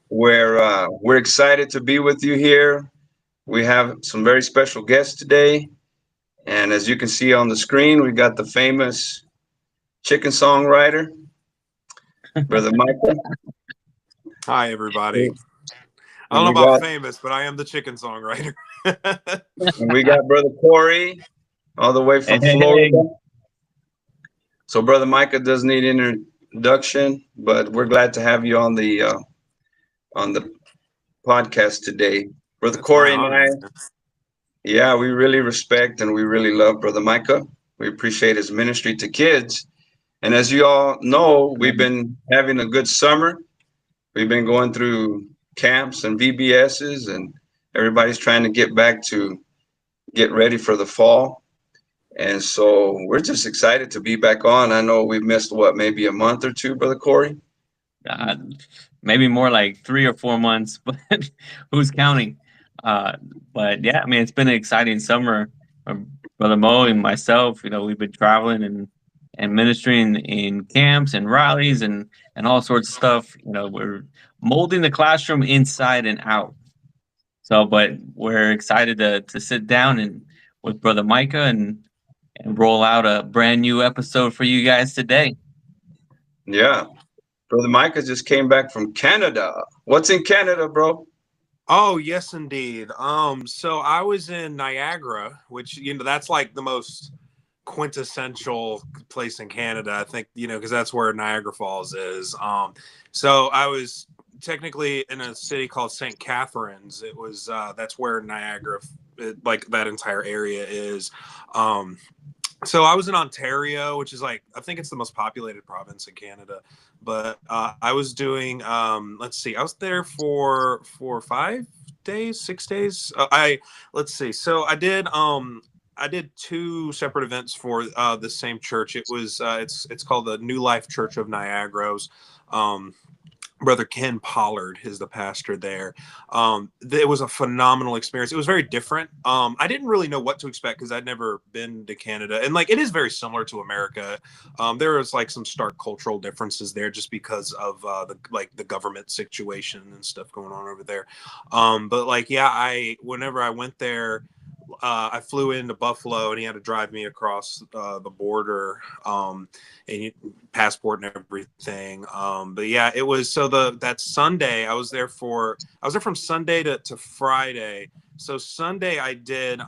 where we're excited to be with you here. We have some very special guests today, and as you can see on the screen, we got the famous chicken songwriter, Brother Michael. Hi, everybody. I And don't know we about got famous, but I am the chicken songwriter. and we got Brother Corey, all the way Hey, from hey, hey. Florida. So Brother Micah doesn't need introduction, but we're glad to have you on the podcast today. Brother It's my Corey and honor, I, man. yeah, we really respect and we really love Brother Micah. We appreciate his ministry to kids. And as you all know, we've been having a good summer. We've been going through camps and VBSs, and everybody's trying to get back to get ready for the fall. And so we're just excited to be back on. I know we missed what, maybe a month or two, Brother Corey? Uh, Maybe more like 3 or 4 months, but who's counting? Uh, but yeah, I mean, it's been an exciting summer. My brother Mo and myself, we've been traveling and ministering in camps and rallies and all sorts of stuff. We're molding the classroom inside and out. So, but we're excited to sit down and with brother Micah and roll out a brand new episode for you guys today. Yeah. Brother Micah just came back from Canada. What's in Canada, bro? Oh, yes, indeed. So I was in Niagara, which that's like the most quintessential place in Canada. I think because that's where Niagara Falls is. So I was technically in a city called St. Catharines. It was that's where Niagara, like that entire area is. Um, so I was in Ontario, which is like I think it's the most populated province in Canada. But I was doing let's see, I was there for 5 days, 6 days. I let's see. So I did two separate events for the same church. It was it's called the New Life Church of Niagara's. Um, Brother Ken Pollard is the pastor there. It was a phenomenal experience. It was very different. I didn't really know what to expect because I'd never been to Canada, and like it is very similar to America. There was like some stark cultural differences there just because of the government situation and stuff going on over there. But like yeah, I whenever I went there, I flew into Buffalo and he had to drive me across the border, and passport and everything. But yeah, it was so that Sunday I was there from Sunday to Friday. So Sunday I did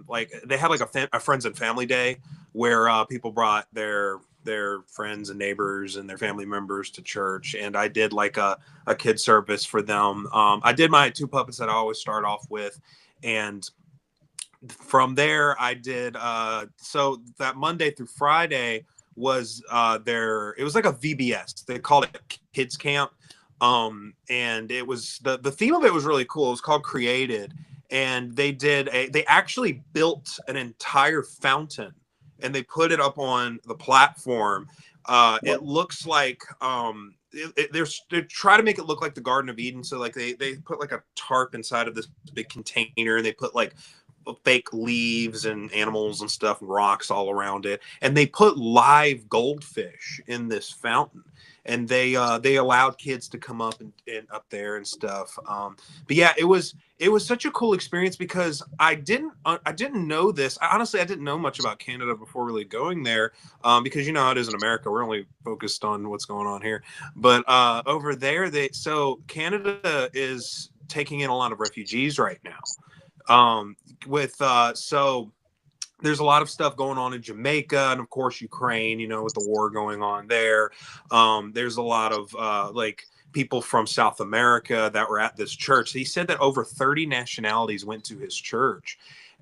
like they had like a friends and family day where people brought their friends and neighbors and their family members to church, and I did like a kid service for them. I did my two puppets that I always start off with, and from there I did so that Monday through Friday was there it was like a VBS. They called it kids camp. And it was the theme of it was really cool. It was called Created, and they actually built an entire fountain and they put it up on the platform. It looks like they try to make it look like the Garden of Eden. So like they put like a tarp inside of this big container, and they put like fake leaves and animals and stuff and rocks all around it, and they put live goldfish in this fountain, and they allowed kids to come up and up there and stuff. But yeah, it was such a cool experience because I didn't know this. Honestly, I didn't know much about Canada before really going there, because you know how it is in America. We're only focused on what's going on here, but over there, Canada is taking in a lot of refugees right now. With so there's a lot of stuff going on in Jamaica and of course Ukraine, with the war going on there. There's a lot of like people from South America that were at this church. He said that over 30 nationalities went to his church.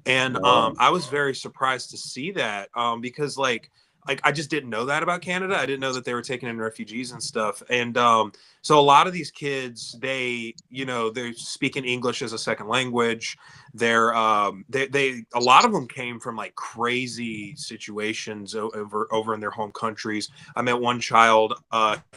And Wow. I was very surprised to see that, because like I just didn't know that about Canada. I didn't know that they were taking in refugees and stuff. And so a lot of these kids, they're speaking English as a second language. They a lot of them came from like crazy situations over in their home countries. I met one child.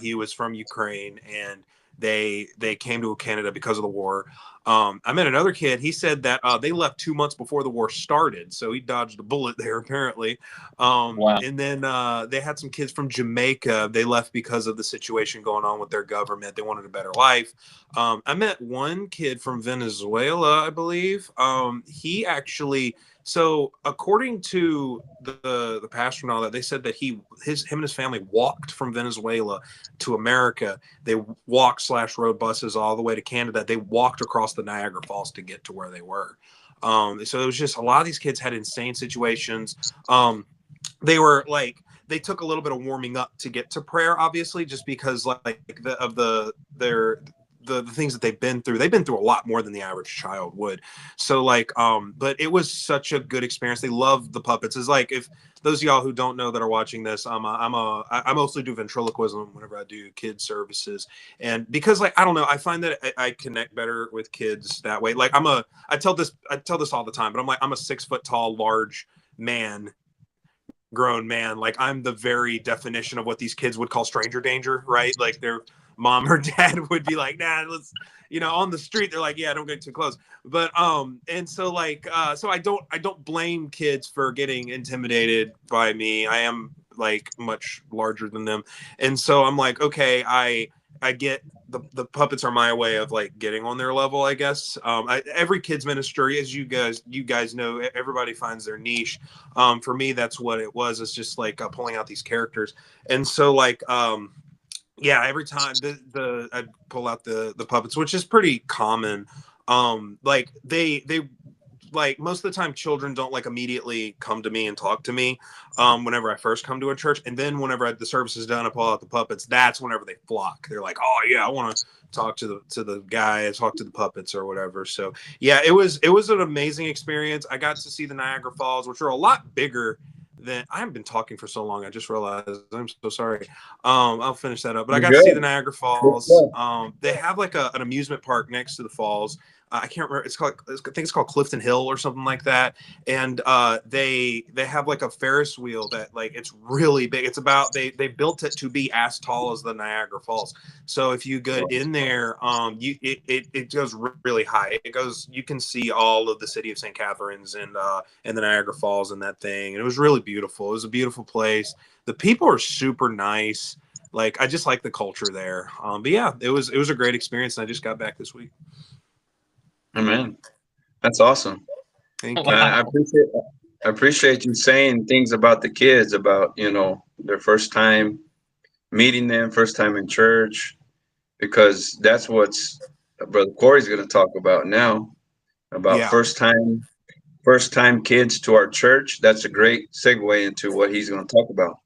He was from Ukraine, and they came to Canada because of the war. I met another kid. He said that they left 2 months before the war started, so he dodged a bullet there apparently. Wow. And then they had some kids from Jamaica. They left because of the situation going on with their government. They wanted a better life. I met one kid from Venezuela, I believe. He actually, so according to the pastor and all that, they said that him and his family walked from Venezuela to America. They walked / rode buses all the way to Canada. They walked across the Niagara Falls to get to where they were. So it was just a lot of these kids had insane situations. They were like, they took a little bit of warming up to get to prayer, obviously, just because like the things that they've been through a lot more than the average child would. So like, but it was such a good experience. They loved the puppets. It's like, if those of y'all who don't know that are watching this, I mostly do ventriloquism whenever I do kid services. And because like, I don't know, I find that I connect better with kids that way. Like I tell this all the time, but I'm a 6 foot tall, large grown man. Like, I'm the very definition of what these kids would call stranger danger, right? Like, their mom or dad would be like, nah, let's, on the street, they're like, yeah, don't get too close. But and so like so I don't blame kids for getting intimidated by me. I am like much larger than them. And so I'm like, okay, I get the puppets are my way of like getting on their level, I guess. Every kids ministry, as you guys know, everybody finds their niche. For me, that's what it was. It's just like pulling out these characters. And so like, yeah, every time I'd pull out the puppets, which is pretty common. Like they like, most of the time children don't like immediately come to me and talk to me whenever I first come to a church. And then whenever the service is done, I pull out the puppets. That's whenever they flock. They're like, oh yeah, I want to talk to the guy, talk to the puppets or whatever. So yeah, it was an amazing experience. I got to see the Niagara Falls, which are a lot bigger than, I haven't been talking for so long. I just realized, I'm so sorry. I'll finish that up. But I got to see the Niagara Falls. They have like an amusement park next to the falls. I can't remember. I think it's called Clifton Hill or something like that. And they have like a Ferris wheel that like, it's really big. It's about, they built it to be as tall as the Niagara Falls. So if you get in there, it goes really high. It goes, you can see all of the city of St. Catharines and the Niagara Falls and that thing. And it was really beautiful. It was a beautiful place. The people are super nice. Like, I just like the culture there. But yeah, it was a great experience. And I just got back this week. Amen. That's awesome. Thank you. I appreciate you saying things about the kids, about, their first time meeting them, first time in church, because that's what's Brother Corey's going to talk about now, about first time kids to our church. That's a great segue into what he's going to talk about.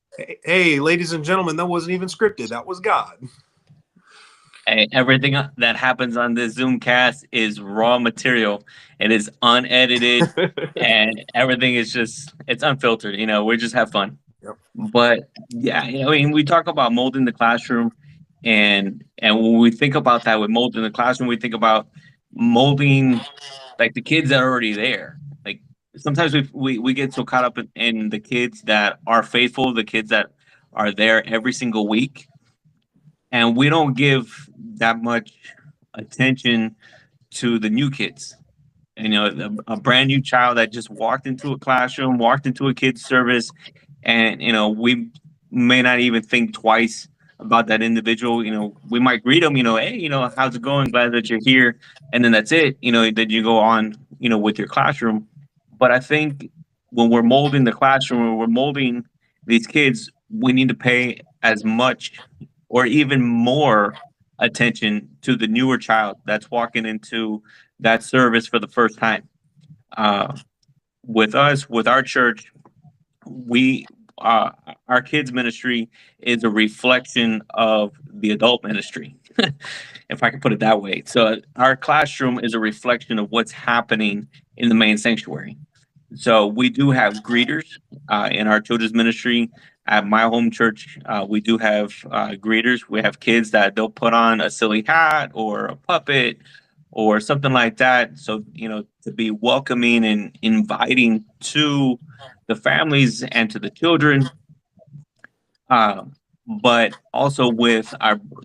Hey, ladies and gentlemen, that wasn't even scripted. That was God. Hey, everything that happens on this Zoom cast is raw material. It is unedited, and everything is it's unfiltered. We just have fun. Yep. But yeah, I mean, we talk about molding the classroom, and when we think about that with molding the classroom, we think about molding like the kids that are already there. Like, sometimes we get so caught up in the kids that are faithful, the kids that are there every single week, and we don't give that much attention to the new kids. A brand new child that just walked into a classroom, walked into a kid's service, and we may not even think twice about that individual. We might greet them, hey, how's it going? Glad that you're here. And then that's it. Then you go on, with your classroom. But I think when we're molding the classroom, when we're molding these kids, we need to pay as much or even more attention to the newer child that's walking into that service for the first time. With us, with our church, our kids ministry is a reflection of the adult ministry, if I can put it that way. So our classroom is a reflection of what's happening in the main sanctuary. So we do have greeters in our children's ministry. At my home church, we do have greeters. We have kids that they'll put on a silly hat or a puppet or something like that. So, to be welcoming and inviting to the families and to the children. but also with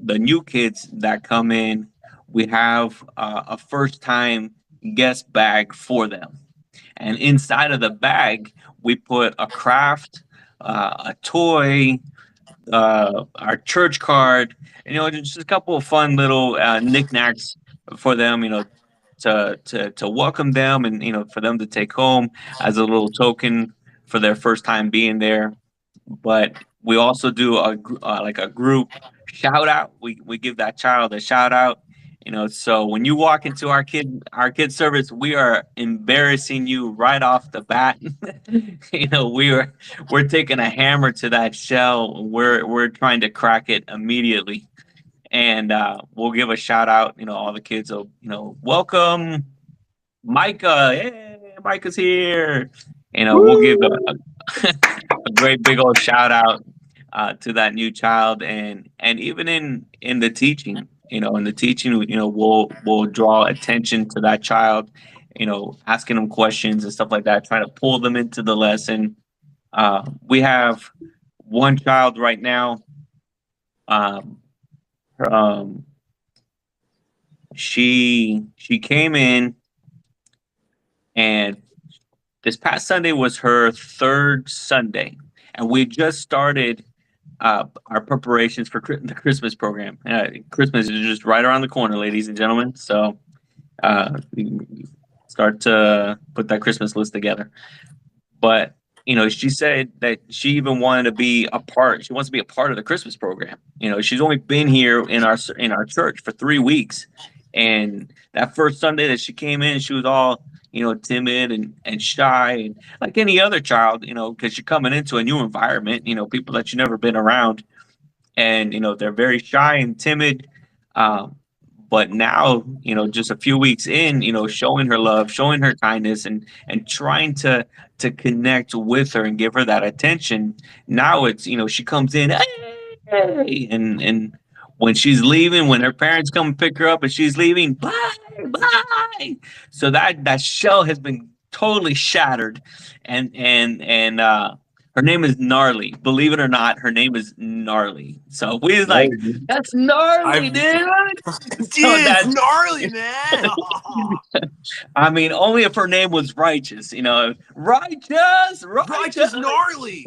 the new kids that come in, we have a first time guest bag for them, and inside of the bag we put a craft, a toy, our church card, and, just a couple of fun little knickknacks for them, to welcome them, and for them to take home as a little token for their first time being there. But we also do like a group shout out. We give that child a shout out. So when you walk into our kid service, we are embarrassing you right off the bat. We're taking a hammer to that shell. We're trying to crack it immediately, and we'll give a shout out. All the kids will, welcome Micah. Hey, Micah's here. We'll give a great big old shout out to that new child, and even in the teaching, we'll draw attention to that child, asking them questions and stuff like that, trying to pull them into the lesson. We have one child right now. Um, she came in, and this past Sunday was her third Sunday, and we just started our preparations for the Christmas program. Christmas is just right around the corner, ladies and gentlemen. So we start to put that Christmas list together. But she said that she even wanted to be a part. She wants to be a part of the Christmas program. She's only been here in our church for 3 weeks, and that first Sunday that she came in, she was all timid and shy, and like any other child, because you're coming into a new environment, people that you've never been around, and they're very shy and timid. But now, just a few weeks in, showing her love, showing her kindness, and trying to connect with her and give her that attention. Now it's, she comes in, hey, and when she's leaving, when her parents come pick her up and she's leaving, bye, bye. So that shell has been totally shattered, and her name is Gnarly. Believe it or not, her name is Gnarly. So we was like, that's gnarly, dude. Dude, that's gnarly, man. I mean, only if her name was Righteous, righteous gnarly.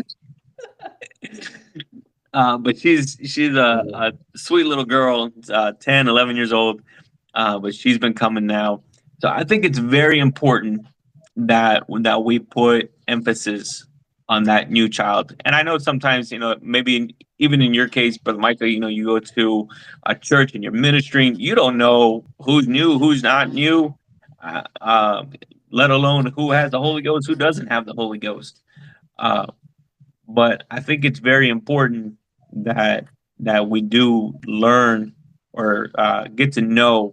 But she's a sweet little girl, 10, 11 years old. But she's been coming now. So I think it's very important that we put emphasis on that new child. And I know sometimes, maybe even in your case, Brother Michael, you go to a church and you're ministering, you don't know who's new, who's not new, let alone who has the Holy Ghost, who doesn't have the Holy Ghost. But I think it's very important that we do learn or get to know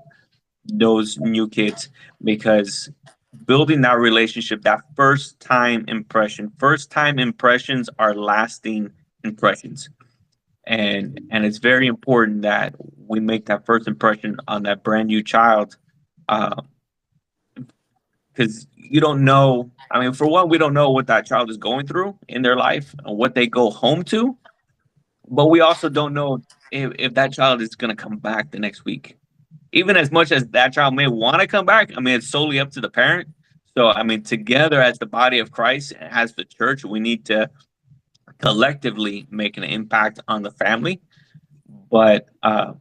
those new kids, because building that relationship, that first time impressions are lasting impressions, and it's very important that we make that first impression on that brand new child, because you don't know. I mean, for one, we don't know what that child is going through in their life and what they go home to, but we also don't know if that child is going to come back the next week. Even as much as that child may want to come back, I mean, it's solely up to the parent. So, I mean, together as the body of Christ, as the church, we need to collectively make an impact on the family, but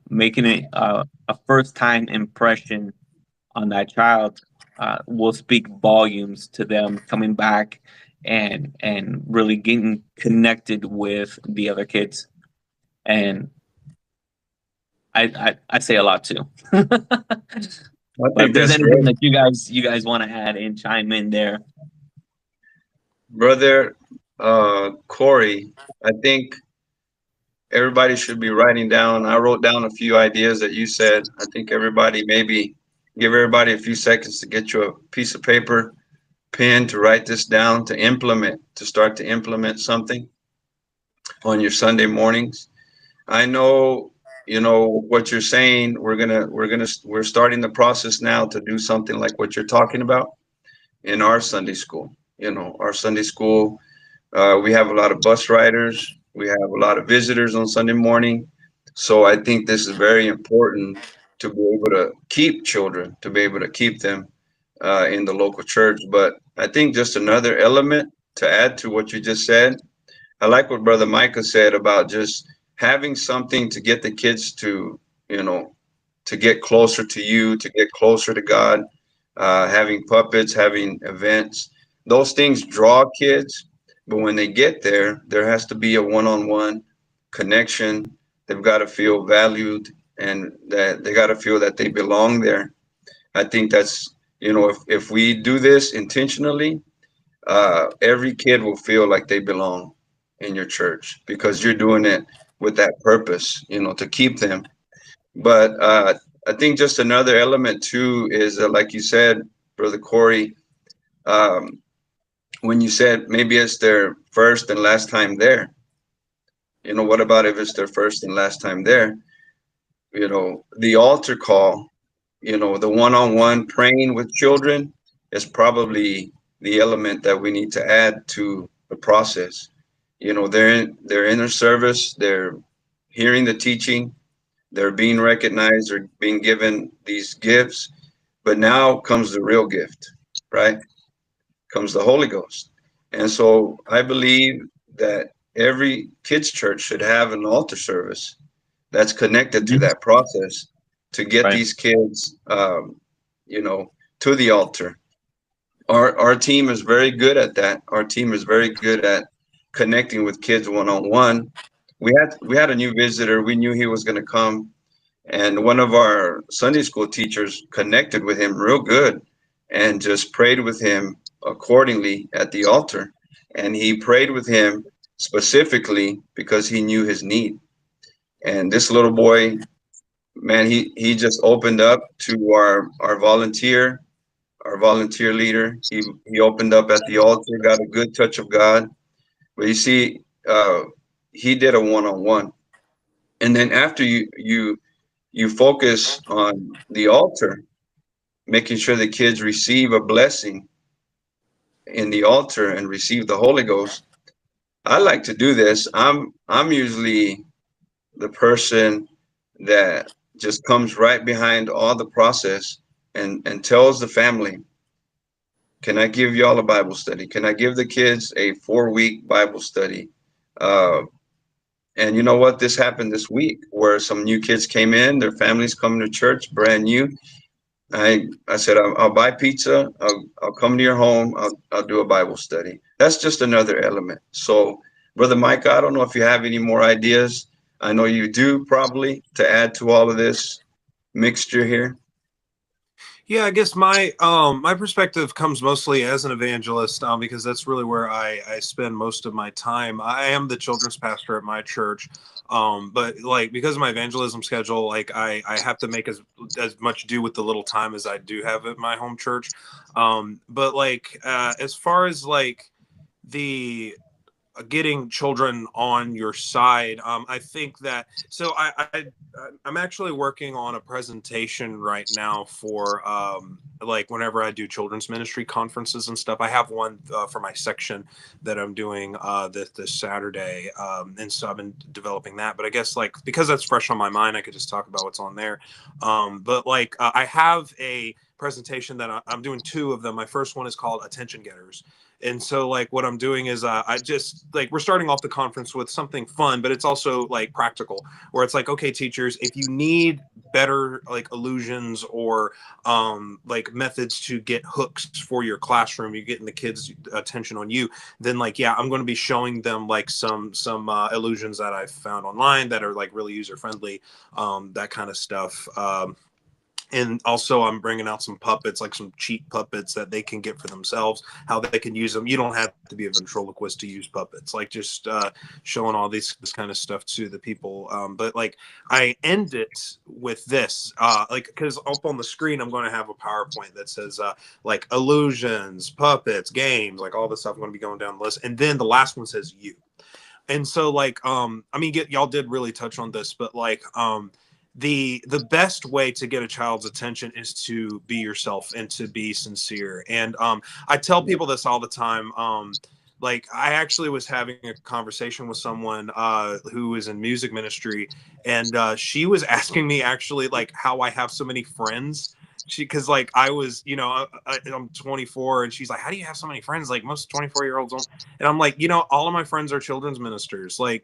making it a first-time impression on that child will speak volumes to them coming back and really getting connected with the other kids. And I say a lot too. But if there's anything that you guys want to add and chime in there, Brother Corey, I think everybody should be writing down. I wrote down a few ideas that you said. I think everybody, maybe give everybody a few seconds to get you a piece of paper, pen, to write this down, to start to implement something on your Sunday mornings. I know, what you're saying. We're starting the process now to do something like what you're talking about in our Sunday school. Our Sunday school, we have a lot of bus riders. We have a lot of visitors on Sunday morning. So I think this is very important to be able to keep children, to be able to keep them in the local church. But I think just another element to add to what you just said, I like what Brother Micah said about just having something to get the kids to, you know, to get closer to you, to get closer to God, having puppets, having events. Those things draw kids, but when they get there, there has to be a one-on-one connection. They've got to feel valued and that they got to feel that they belong there. I think that's, if we do this intentionally, every kid will feel like they belong in your church because you're doing it with that purpose, to keep them. But I think just another element too is like you said, Brother Corey, um, when you said maybe it's their first and last time there. What about if it's their first and last time there? The altar call, the one-on-one praying with children is probably the element that we need to add to the process. They're in their service, they're hearing the teaching, they're being recognized or being given these gifts, but now comes the real gift, right? Comes the Holy Ghost. And so I believe that every kids church should have an altar service that's connected to Mhm. that process to get Right. these kids, to the altar. Our team is very good at that. Our team is very good at connecting with kids one on one. We had a new visitor. We knew he was going to come, and one of our Sunday school teachers connected with him real good and just prayed with him accordingly at the altar. And he prayed with him specifically because he knew his need. And this little boy, man, he just opened up to our volunteer leader. He opened up at the altar, got a good touch of God. But you see, he did a one-on-one. And then after you focus on the altar, making sure the kids receive a blessing in the altar and receive the Holy Ghost. I like to do this. I'm usually the person that just comes right behind all the process and tells the family, can I give y'all a Bible study? Can I give the kids a 4-week Bible study? Uh, and you know what? This happened this week where some new kids came in, their families coming to church, brand new. I said, I'll buy pizza. I'll come to your home. I'll do a Bible study. That's just another element. So, Brother Mike, I don't know if you have any more ideas. I know you do probably to add to all of this mixture here. Yeah, I guess my perspective comes mostly as an evangelist, because that's really where I spend most of my time. I am the children's pastor at my church, but like because of my evangelism schedule, like I have to make as much do with the little time as I do have at my home church. But like as far as like the getting children on your side, I think that so I'm actually working on a presentation right now for like whenever I do children's ministry conferences and stuff. I have one for my section that I'm doing this Saturday, and so I've been developing that. But I guess like because that's fresh on my mind, I could just talk about what's on there. But like I have a presentation that I'm doing two of them. My first one is called Attention Getters. And so like what I'm doing is I just like we're starting off the conference with something fun, but it's also like practical where it's like, okay, teachers, if you need better like illusions or like methods to get hooks for your classroom, you're getting the kids' attention on you, then like, yeah, I'm going to be showing them like some illusions that I've found online that are like really user friendly, that kind of stuff. And also I'm bringing out some puppets, like some cheap puppets that they can get for themselves, how they can use them. You don't have to be a ventriloquist to use puppets, like just showing all this kind of stuff to the people. But like I end it with this, like, because up on the screen, I'm going to have a PowerPoint that says like illusions, puppets, games, like all this stuff. I'm going to be going down the list. And then the last one says you. And so like, I mean, y'all did really touch on this, but like, the best way to get a child's attention is to be yourself and to be sincere. And I tell people this all the time. like I actually was having a conversation with someone who is in music ministry, and she was asking me actually like how I have so many friends. Because like I was, you know, I'm 24, and she's like, how do you have so many friends? Like most 24-year-olds don't. And I'm like, you know, all of my friends are children's ministers. I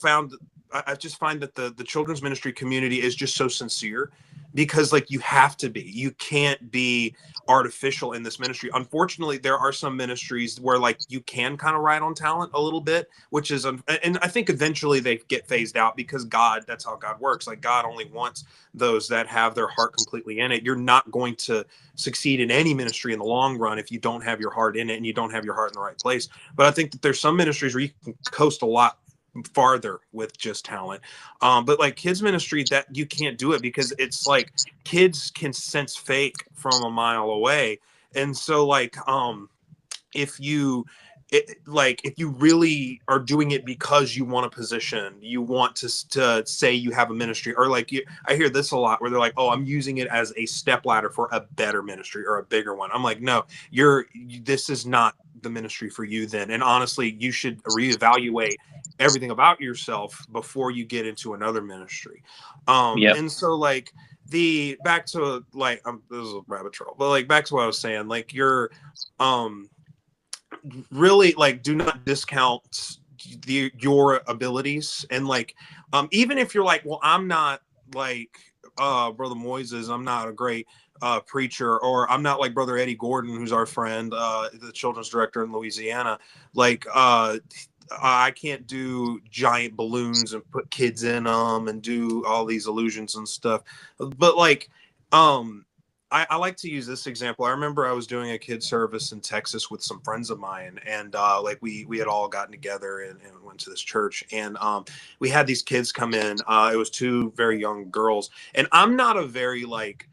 found, I just find that the children's ministry community is just so sincere, because like you have to be, you can't be artificial in this ministry. Unfortunately, there are some ministries where like you can kind of ride on talent a little bit, which is, and I think eventually they get phased out, because God, that's how God works. Like God only wants those that have their heart completely in it. You're not going to succeed in any ministry in the long run if you don't have your heart in it and you don't have your heart in the right place. But I think that there's some ministries where you can coast a lot farther with just talent, but like kids ministry, that you can't do it, because it's like kids can sense fake from a mile away. And so like if you if you really are doing it because you want a position, you want to say you have a ministry, or like I hear this a lot where they're like, oh, I'm using it as a step ladder for a better ministry or a bigger one. I'm like, no, this is not the ministry for you then. And honestly, you should reevaluate everything about yourself before you get into another ministry. Yep. And so like the back to like this is a rabbit trail, but like back to what I was saying, like you're really like do not discount your abilities. And like even if you're like, well, I'm not like Brother Moises, I'm not a great preacher, or I'm not like Brother Eddie Gordon, who's our friend, the children's director in Louisiana, like I can't do giant balloons and put kids in them and do all these illusions and stuff. But like I like to use this example. I remember I was doing a kid service in Texas with some friends of mine, and like we had all gotten together and went to this church, and we had these kids come in. It was two very young girls, and I'm not a very like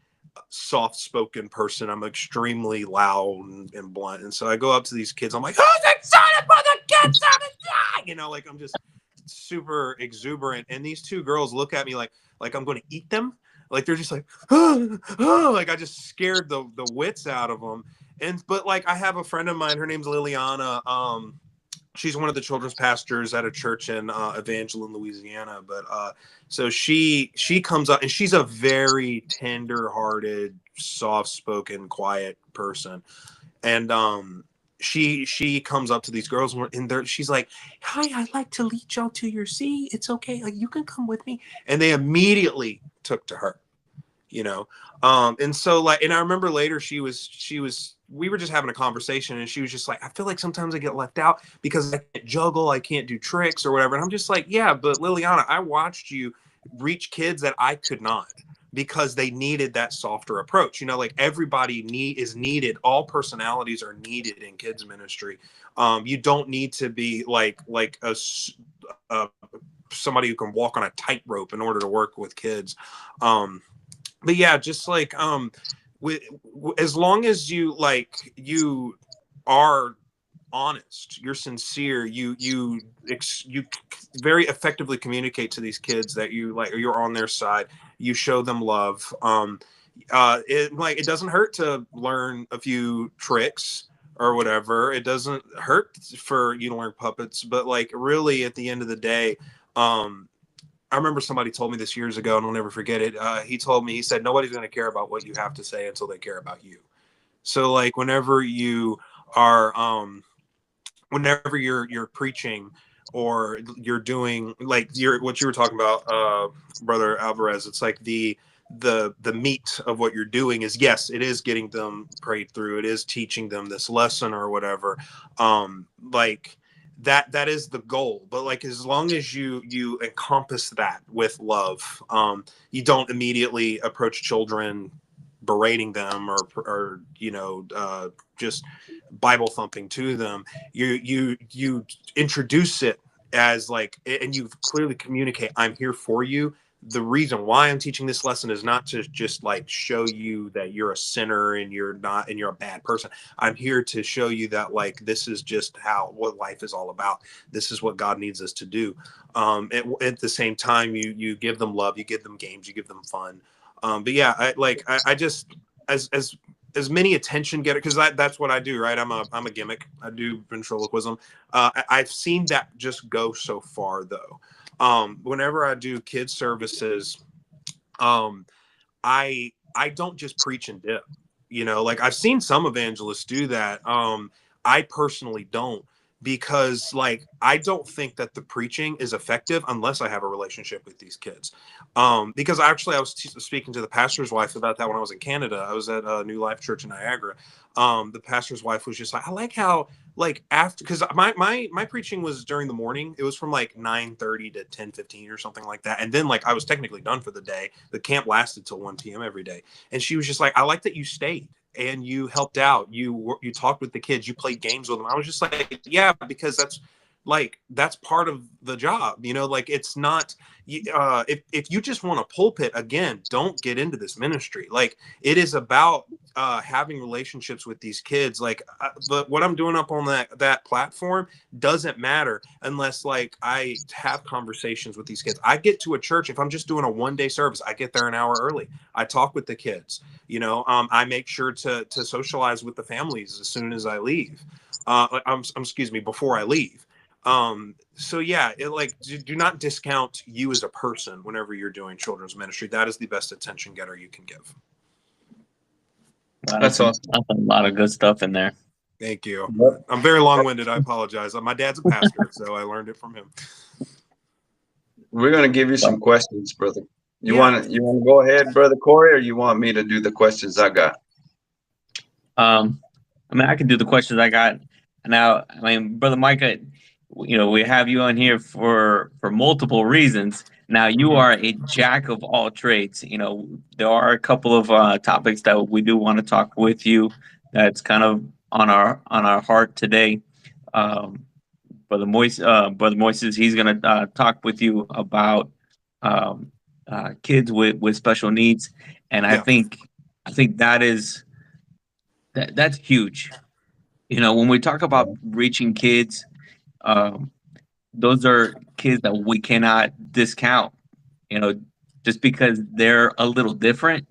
soft-spoken person. I'm extremely loud and blunt, and so I go up to these kids. I'm like, "Who's excited for the kids service?" You know, like I'm just super exuberant, and these two girls look at me like I'm going to eat them. Like they're just like, like I just scared the wits out of them. And but like I have a friend of mine, her name's Liliana. She's one of the children's pastors at a church in Evangeline, Louisiana. But so she comes up, and she's a very tender-hearted, soft-spoken, quiet person. And she comes up to these girls, and she's like, "Hi, I'd like to lead y'all to your seat. It's okay, like you can come with me." And they immediately took to her, you know. And so like, and I remember later we were just having a conversation, and she was just like, I feel like sometimes I get left out because I can't juggle, I can't do tricks or whatever. And I'm just like, yeah, but Liliana, I watched you reach kids that I could not, because they needed that softer approach. You know, like everybody is needed. All personalities are needed in kids ministry. You don't need to be like somebody who can walk on a tightrope in order to work with kids. But yeah, just like as long as you are honest, you're sincere, you very effectively communicate to these kids that you like, you're on their side, you show them love. It doesn't hurt to learn a few tricks or whatever. It doesn't hurt for you to learn puppets, but like really at the end of the day, I remember somebody told me this years ago, and I'll never forget it. He told me, he said, nobody's going to care about what you have to say until they care about you. So like whenever you are, whenever you're preaching, or you're doing like what you were talking about, Brother Alvarez, it's like the meat of what you're doing is, yes, it is getting them prayed through. It is teaching them this lesson or whatever. Like that is the goal. But like, as long as you encompass that with love, you don't immediately approach children berating them or just Bible thumping to them. You introduce it as like, and you clearly communicate, I'm here for you. The reason why I'm teaching this lesson is not to just like show you that you're a sinner and you're a bad person. I'm here to show you that like this is just what life is all about. This is what God needs us to do. At the same time, you give them love, you give them games, you give them fun. But yeah, I just as as many attention getter, because that's what I do, right? I'm a gimmick. I do ventriloquism. I've seen that just go so far though. Whenever I do kids services, um, I don't just preach and dip. You know, like I've seen some evangelists do that. I personally don't, because like I don't think that the preaching is effective unless I have a relationship with these kids. Because actually I was speaking to the pastor's wife about that when I was in Canada. I was at New Life Church in Niagara. The pastor's wife was just like, I like how like after, because my preaching was during the morning. It was from like 9:30 to 10:15 or something like that, and then like I was technically done for the day. The camp lasted till 1 p.m. every day, and she was just like, I like that you stayed and you helped out, you talked with the kids, you played games with them. I was just like, yeah, because that's part of the job, you know. Like it's not if you just want a pulpit, again, don't get into this ministry. Like it is about having relationships with these kids. Like what I'm doing up on that platform doesn't matter unless like I have conversations with these kids. I get to a church, if I'm just doing a 1-day service, I get there an hour early. I talk with the kids, you know. I make sure to socialize with the families as soon as I leave. Excuse me, before I leave. So yeah, it like do not discount you as a person whenever you're doing children's ministry. That is the best attention getter you can give. Wow, That's awesome. that's a lot of good stuff in there. Thank you. Yep. I'm very long-winded. I apologize. My dad's a pastor, so I learned it from him. We're gonna give you some questions, brother. You Yeah. wanna go ahead, brother Corey, or you want me to do the questions I got? I mean, I can do the questions I got now. I mean, brother Micah, you know, we have you on here for multiple reasons. Now, you are a jack of all trades. You know, there are a couple of topics that we do want to talk with you. That's kind of on our heart today. Um, Brother Moises, he's gonna talk with you about um, kids with special needs, and Yeah. I think that's huge. You know, when we talk about reaching kids, um, those are kids that we cannot discount. You know, just because they're a little different,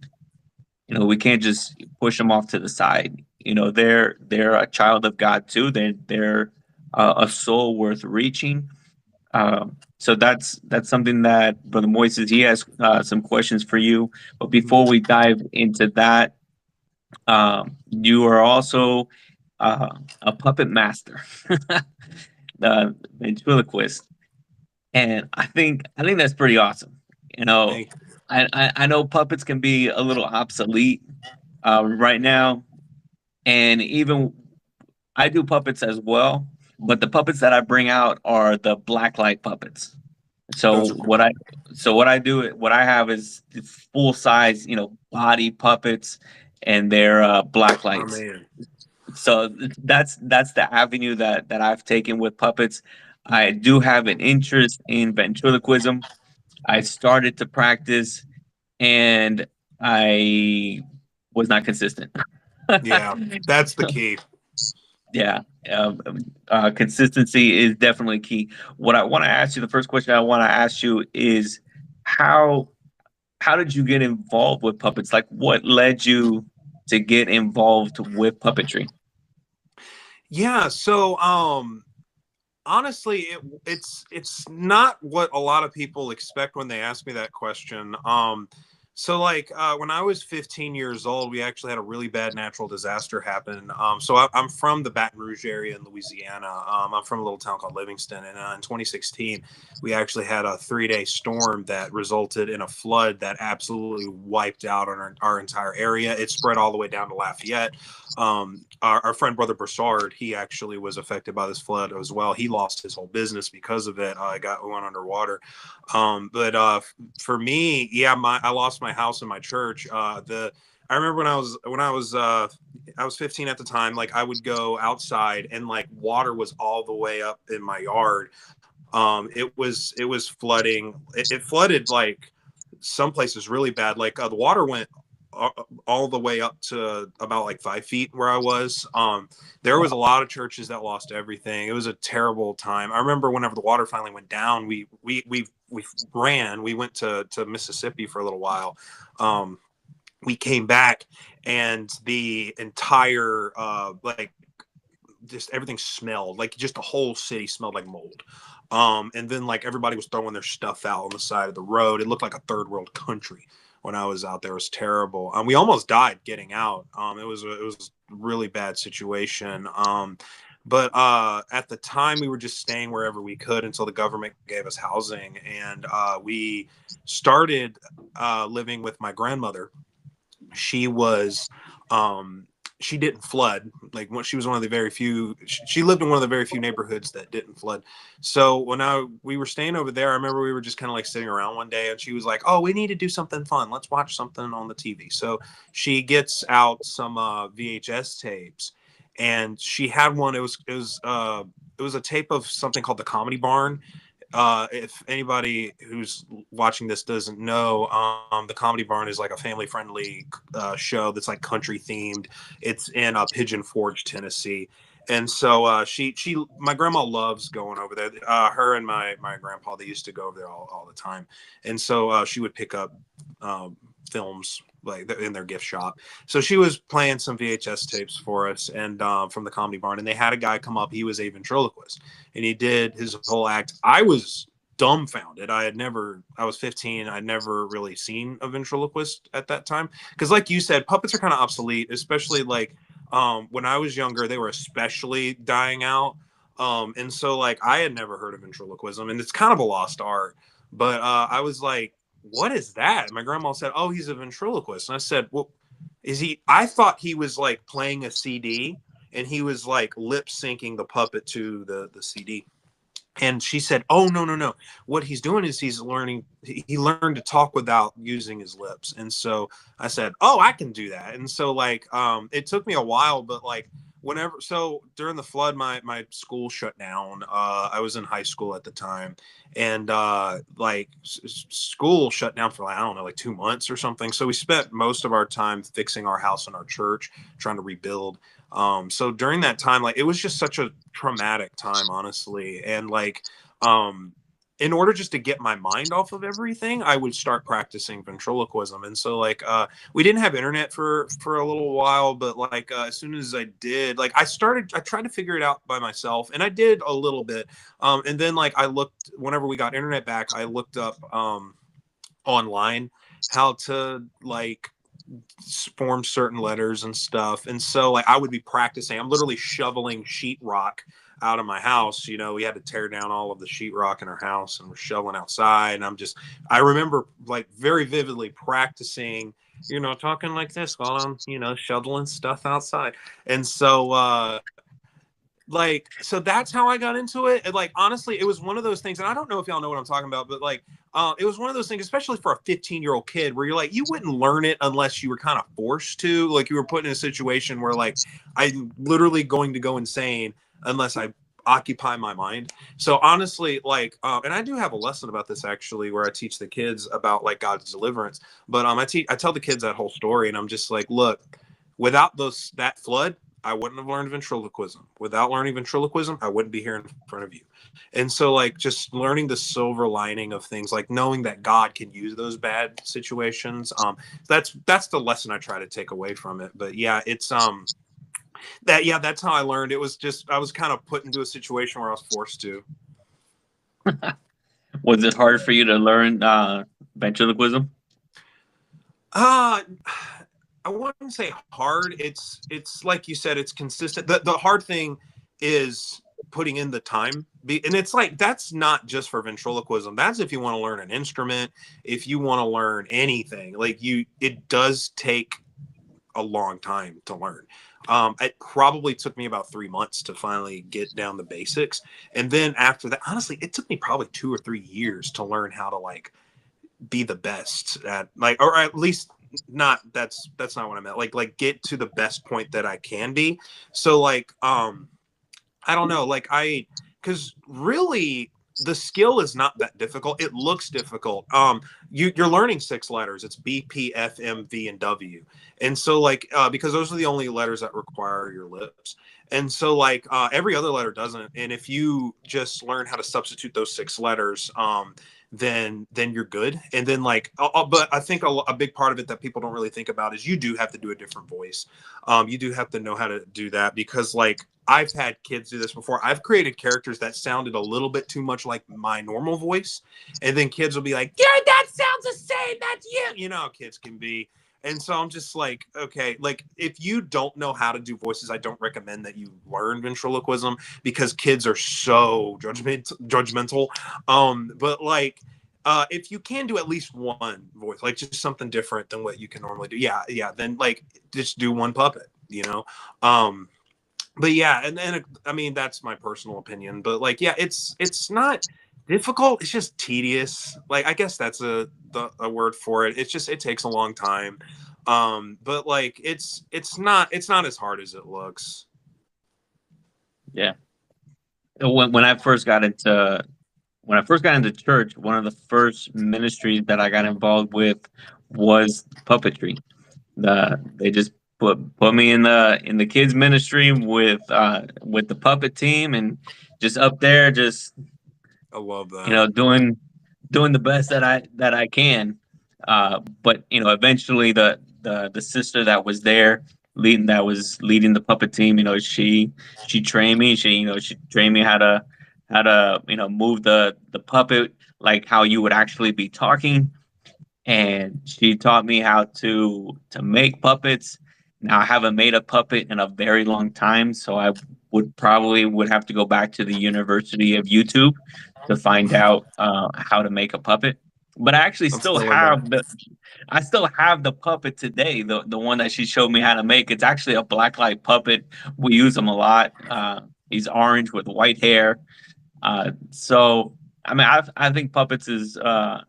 you know, we can't just push them off to the side. You know, they're a child of God too. They're a soul worth reaching. So that's something that Brother Moises, he has some questions for you. But before we dive into that, you are also a puppet master, the ventriloquist, and I think that's pretty awesome. You know, Thank you. I know puppets can be a little obsolete right now, and even I do puppets as well, but the puppets that I bring out are the black light puppets. So Those are cool. what I have is full size, you know, body puppets, and they're black Oh lights. man. So that's the avenue that I've taken with puppets. I do have an interest in ventriloquism. I started to practice, and I was not consistent. Yeah, that's the key. Yeah, consistency is definitely key. What I want to ask you, the first question I want to ask you is how how did you get involved with puppets? Like, what led you to get involved with puppetry? Yeah, so honestly, it's not what a lot of people expect when they ask me that question. So like when I was 15 years old, we actually had a really bad natural disaster happen. So I'm from the Baton Rouge area in Louisiana. I'm from a little town called Livingston, and in 2016, we actually had a 3-day storm that resulted in a flood that absolutely wiped out on our entire area. It spread all the way down to Lafayette. Our friend brother Broussard, he actually was affected by this flood as well. He lost his whole business because of it. We went underwater. But for me, yeah, I lost my house and my church. I remember I was 15 at the time. Like I would go outside and like water was all the way up in my yard. It was flooding. It flooded like some places really bad. Like the water went all the way up to about like 5 feet where I was. There was a lot of churches that lost everything. It was a terrible time. I remember whenever the water finally went down, we ran. We went to Mississippi for a little while. we came back and the entire like just everything smelled like just the whole city smelled like mold. And then like everybody was throwing their stuff out on the side of the road. It looked like a third world country when I was out there. It was terrible. We almost died getting out. It was a really bad situation. But at the time we were just staying wherever we could until the government gave us housing, and we started living with my grandmother. She was she didn't flood. Like when she was one of the very few, she lived in one of the very few neighborhoods that didn't flood. So when we were staying over there, I remember we were just kind of like sitting around one day and she was like, oh, we need to do something fun. Let's watch something on the TV. So she gets out some VHS tapes, and she had one. It was a tape of something called The Comedy Barn. If anybody who's watching this doesn't know, the Comedy Barn is like a family-friendly show that's like country themed. It's in Pigeon Forge, Tennessee, and so my grandma loves going over there. Her and my grandpa, they used to go over there all the time, and so she would pick up films like in their gift shop. So she was playing some VHS tapes for us, and from the Comedy Barn, and they had a guy come up. He was a ventriloquist, and he did his whole act. I was dumbfounded. I was 15. I'd never really seen a ventriloquist at that time. Because like you said, puppets are kind of obsolete, especially like when I was younger, they were especially dying out. And so like I had never heard of ventriloquism, and it's kind of a lost art. But I was like, what is that? And my grandma said, oh, he's a ventriloquist. And I said, well, is he? I thought he was like playing a CD and he was like lip syncing the puppet to the CD. And she said, oh, no. What he's doing is he learned to talk without using his lips. And so I said, oh, I can do that. And so like, it took me a while, but like so during the flood, my school shut down. I was in high school at the time, and school shut down for like, I don't know, like 2 months or something. So we spent most of our time fixing our house and our church, trying to rebuild. So during that time, like it was just such a traumatic time, honestly. And like, in order just to get my mind off of everything, I would start practicing ventriloquism. And so like, we didn't have internet for a little while, but like, as soon as I did, like I tried to figure it out by myself, and I did a little bit. And then like whenever we got internet back, I looked up, online how to like form certain letters and stuff. And so like I would be practicing. I'm literally shoveling sheetrock out of my house. We had to tear down all of the sheetrock in our house, and we're shoveling outside. And I remember like very vividly practicing, talking like this while I'm, shoveling stuff outside. And so, so that's how I got into it. And like, honestly, it was one of those things, and I don't know if y'all know what I'm talking about, but like, it was one of those things, especially for a 15-year-old kid, where you're like, you wouldn't learn it unless you were kind of forced to. Like, you were put in a situation where like, I'm literally going to go insane unless I occupy my mind. So honestly, like, and I do have a lesson about this actually, where I teach the kids about like God's deliverance. But I tell the kids that whole story, and I'm just like, look, without that flood, I wouldn't have learned ventriloquism. Without learning ventriloquism, I wouldn't be here in front of you. And so like just learning the silver lining of things, like knowing that God can use those bad situations. That's the lesson I try to take away from it. But yeah, it's that's how I learned. It was just, I was kind of put into a situation where I was forced to. Was it hard for you to learn ventriloquism? I wouldn't say hard. It's like you said, it's consistent. The hard thing is putting in the time. And it's like, that's not just for ventriloquism. That's if you want to learn an instrument, if you want to learn anything, like it does take a long time to learn. It probably took me about 3 months to finally get down the basics. And then after that, honestly, it took me probably 2 or 3 years to learn how to like be the best at like, or at least not, that's not what I meant. Like get to the best point that I can be. So like, I don't know, like because really the skill is not that difficult. It looks difficult. You're learning 6 letters. It's B, P, F, M, V, and W. And so like, because those are the only letters that require your lips. And so like, every other letter doesn't. And if you just learn how to substitute those 6 letters, then you're good. And then like, but I think a big part of it that people don't really think about is you do have to do a different voice. You do have to know how to do that, because like I've had kids do this before. I've created characters that sounded a little bit too much like my normal voice, and then kids will be like, "Yeah, that sounds the same. That's you." You know how kids can be. And so I'm just like, okay, like if you don't know how to do voices, I don't recommend that you learn ventriloquism, because kids are so judgmental. But like, if you can do at least one voice, like just something different than what you can normally do, yeah, then like just do one puppet, you know. But yeah, and then I mean that's my personal opinion, but like yeah, it's not difficult, it's just tedious. Like I guess that's a word for it. It's just it takes a long time. But like it's not as hard as it looks. Yeah. When I first got into church, one of the first ministries that I got involved with was puppetry. They just put me in the kids ministry with the puppet team, and just up there, just I love that. doing the best that I can. But eventually the sister that was there leading the puppet team, she trained me. She trained me how to move the puppet like how you would actually be talking, and she taught me how to make puppets. Now I haven't made a puppet in a very long time, so I would have to go back to the University of YouTube to find out how to make a puppet. But I actually I still have the puppet today, the one that she showed me how to make. It's actually a blacklight puppet. We use him a lot. He's orange with white hair. So I mean, I think puppets is I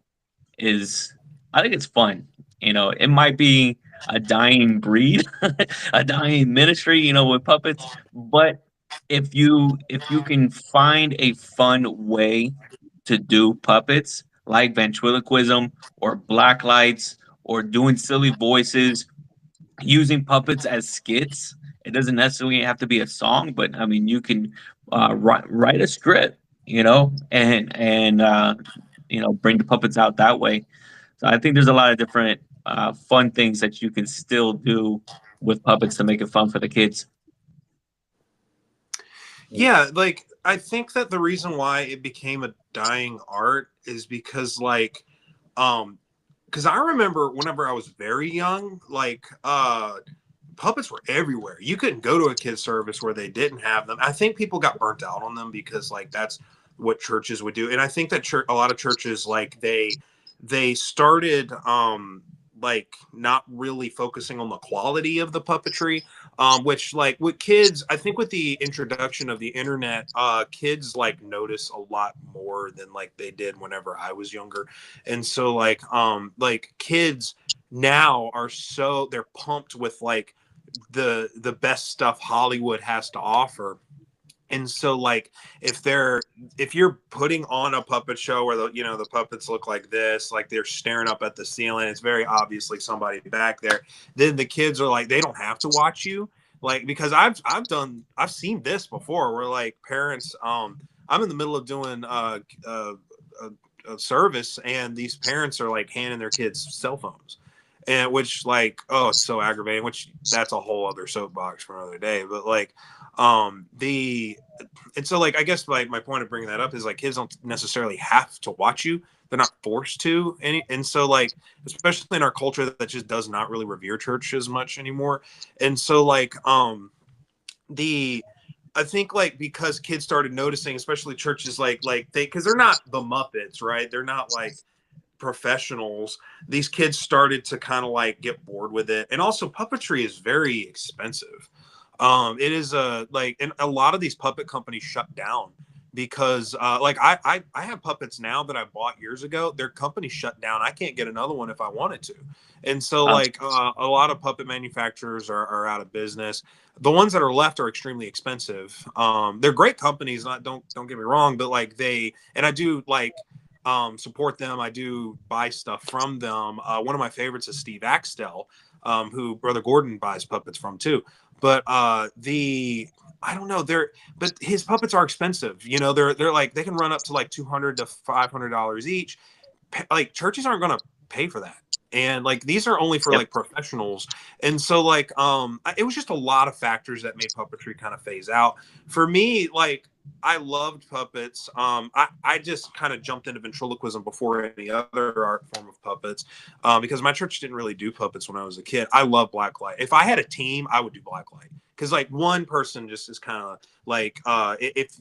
think it's fun. It might be a dying breed, a dying ministry, with puppets. But if you can find a fun way to do puppets like ventriloquism or black lights or doing silly voices, using puppets as skits, it doesn't necessarily have to be a song, but I mean, you can write a script, and bring the puppets out that way. So I think there's a lot of different fun things that you can still do with puppets to make it fun for the kids. Yeah, like I think that the reason why it became a dying art is because like because I remember whenever I was very young, like puppets were everywhere. You couldn't go to a kid's service where they didn't have them. I think people got burnt out on them because like that's what churches would do. And I think that a lot of churches like they started like not really focusing on the quality of the puppetry, which like with kids, I think with the introduction of the internet, kids like notice a lot more than like they did whenever I was younger. And so like kids now are they're pumped with like the best stuff Hollywood has to offer. And so like if you're putting on a puppet show where the puppets look like this, like they're staring up at the ceiling, it's very obviously somebody back there, then the kids are like, they don't have to watch you. Like, because I've seen this before where like parents, I'm in the middle of doing a service, and these parents are like handing their kids cell phones, and which like, oh, it's so aggravating, which that's a whole other soapbox for another day. But like and so like I guess like my point of bringing that up is like kids don't necessarily have to watch you, they're not forced to. And so like especially in our culture that just does not really revere church as much anymore. And so like I think like because kids started noticing, especially churches like because they're not the Muppets, right? They're not like professionals. These kids started to kind of like get bored with it. And also puppetry is very expensive. It is and a lot of these puppet companies shut down because like I have puppets now that I bought years ago. Their company shut down. I can't get another one if I wanted to. And so like a lot of puppet manufacturers are out of business. The ones that are left are extremely expensive. They're great companies, don't get me wrong, but like I do like support them. I do buy stuff from them. One of my favorites is Steve Axtell, who Brother Gordon buys puppets from too. But I don't know, but his puppets are expensive. They're like they can run up to like $200 to $500 each, like churches aren't going to pay for that. And like these are only for like professionals. And so like it was just a lot of factors that made puppetry kind of phase out. For me, like I loved puppets. I just kind of jumped into ventriloquism before any other art form of puppets, because my church didn't really do puppets when I was a kid. I love blacklight. If I had a team, I would do blacklight, because like one person just is kind of like if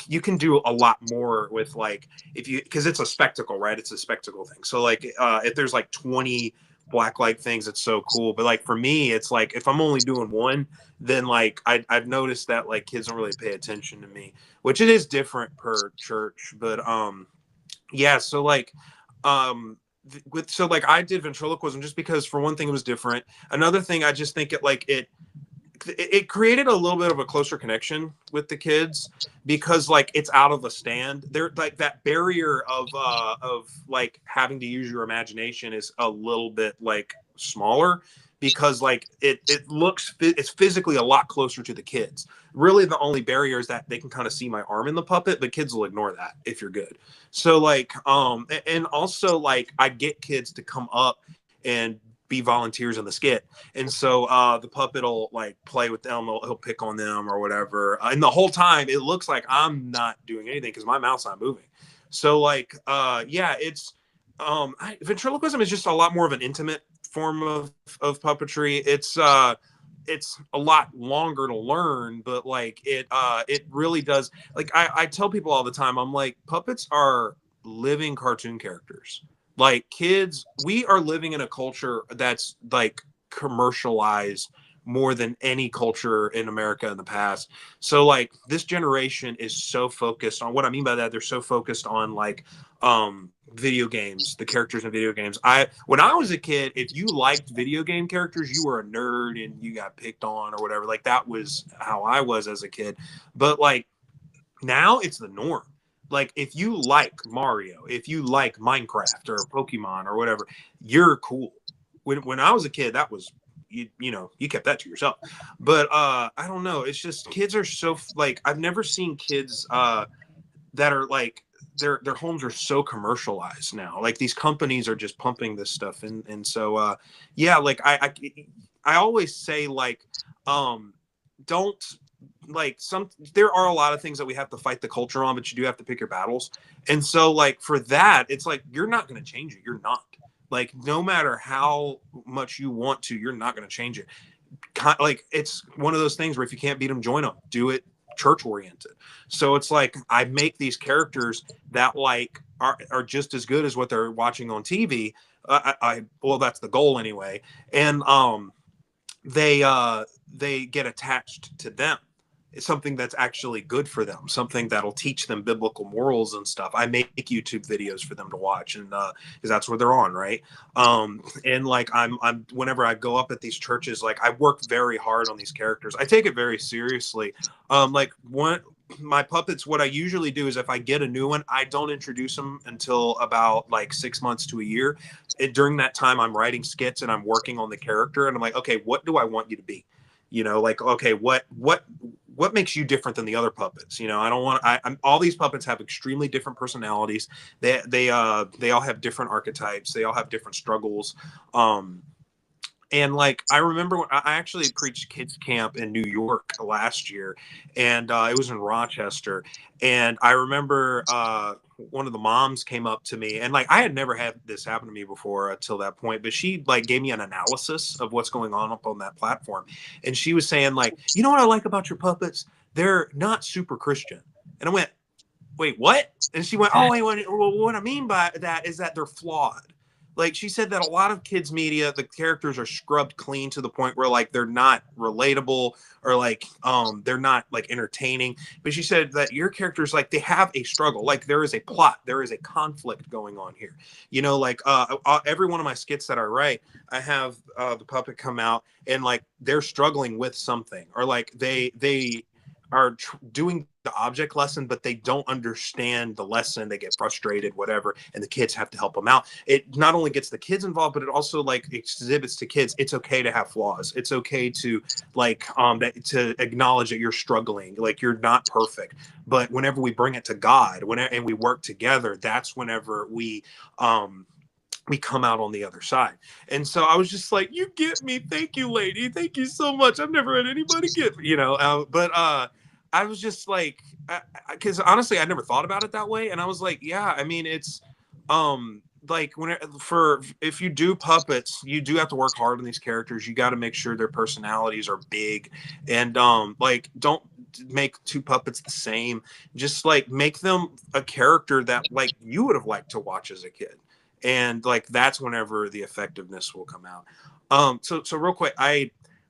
you can do a lot more with like if you, because it's a spectacle, right? It's a spectacle thing. So like if there's like 20 blacklight things, it's so cool. But like for me, it's like if I'm only doing one, then like I've noticed that like kids don't really pay attention to me, which it is different per church. But yeah, so like so like I did ventriloquism just because for one thing it was different. Another thing, I just think it created a little bit of a closer connection with the kids, because like it's out of a stand. They're like that barrier of like having to use your imagination is a little bit like smaller, because like it's physically a lot closer to the kids. Really the only barrier is that they can kind of see my arm in the puppet, but kids will ignore that if you're good. So like and also like I get kids to come up and be volunteers in the skit, and so the puppet will like play with them, he'll pick on them or whatever, and the whole time it looks like I'm not doing anything because my mouth's not moving. So like yeah, it's ventriloquism is just a lot more of an intimate form of puppetry. It's a lot longer to learn, but like it really does, like I tell people all the time, I'm like, puppets are living cartoon characters. Like kids, we are living in a culture that's like commercialized more than any culture in America in the past. So like this generation is so focused on, what I mean by that, they're so focused on like video games, the characters in video games. When I was a kid, if you liked video game characters, you were a nerd and you got picked on or whatever. Like that was how I was as a kid. But like now it's the norm. Like if you like Mario, if you like Minecraft or Pokemon or whatever, you're cool. When I was a kid, that was you know, you kept that to yourself. But I don't know, it's just kids are so like, I've never seen kids that are like their homes are so commercialized now. Like these companies are just pumping this stuff in, and so yeah, like I always say like don't, like there are a lot of things that we have to fight the culture on, but you do have to pick your battles. And so like for that, it's like you're not going to change it. You're not, like, no matter how much you want to, you're not going to change it. Like it's one of those things where if you can't beat them, join them. Do it church oriented. So it's like I make these characters that like are just as good as what they're watching on TV. Well, that's the goal anyway. And they get attached to them. It's something that's actually good for them, something that'll teach them biblical morals and stuff. I make YouTube videos for them to watch, and because that's where they're on, right? And like I'm whenever I go up at these churches, like I work very hard on these characters. I take it very seriously. Like my puppets, what I usually do is if I get a new one, I don't introduce them until about like 6 months to a year. During that time, I'm writing skits and I'm working on the character, and I'm like, okay, what do I want you to be? You know, like, okay, what makes you different than the other puppets? You know, I don't want, all these puppets have extremely different personalities. They all have different archetypes. They all have different struggles. And like, I remember when I actually preached kids camp in New York last year, and it was in Rochester. And I remember one of the moms came up to me, and like, I had never had this happen to me before until that point, but she like gave me an analysis of what's going on up on that platform. And she was saying like, you know what I like about your puppets? They're not super Christian. And I went, wait, what? And she went, oh, wait, what I mean by that is that they're flawed. Like she said that a lot of kids media, the characters are scrubbed clean to the point where like they're not relatable or like they're not like entertaining. But she said that your characters, like, they have a struggle, like there is a plot, there is a conflict going on here. You know, like every one of my skits that I write, I have the puppet come out and like they're struggling with something, or like they are doing the object lesson, but they don't understand the lesson. They get frustrated, whatever, and the kids have to help them out. It not only gets the kids involved, but it also like exhibits to kids it's okay to have flaws. It's okay to like to acknowledge that you're struggling, like you're not perfect. But whenever we bring it to God, and we work together, that's whenever we come out on the other side. And so I was just like, you get me. Thank you, lady. Thank you so much. I've never had anybody get me, but I was just like, because honestly, I never thought about it that way. And I was like, yeah, I mean, it's like if you do puppets, you do have to work hard on these characters. You got to make sure their personalities are big, and like don't make two puppets the same. Just like make them a character that like you would have liked to watch as a kid. And like that's whenever the effectiveness will come out. So real quick,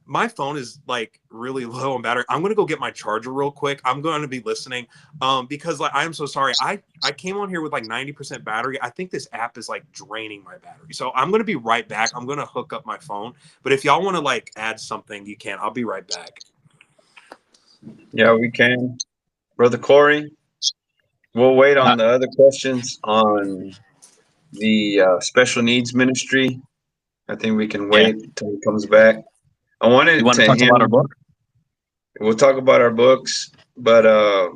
my phone is like really low on battery. I'm gonna go get my charger real quick. I'm going to be listening because like I am so sorry. I came on here with like 90% battery. I think this app is like draining my battery. So I'm gonna be right back. I'm gonna hook up my phone. But if y'all want to like add something, you can. I'll be right back. Yeah, we can. Brother Corey, we'll wait on the other questions on the special needs ministry. I think we can wait until he comes back. I wanted You want to talk about our book? We'll talk about our books, but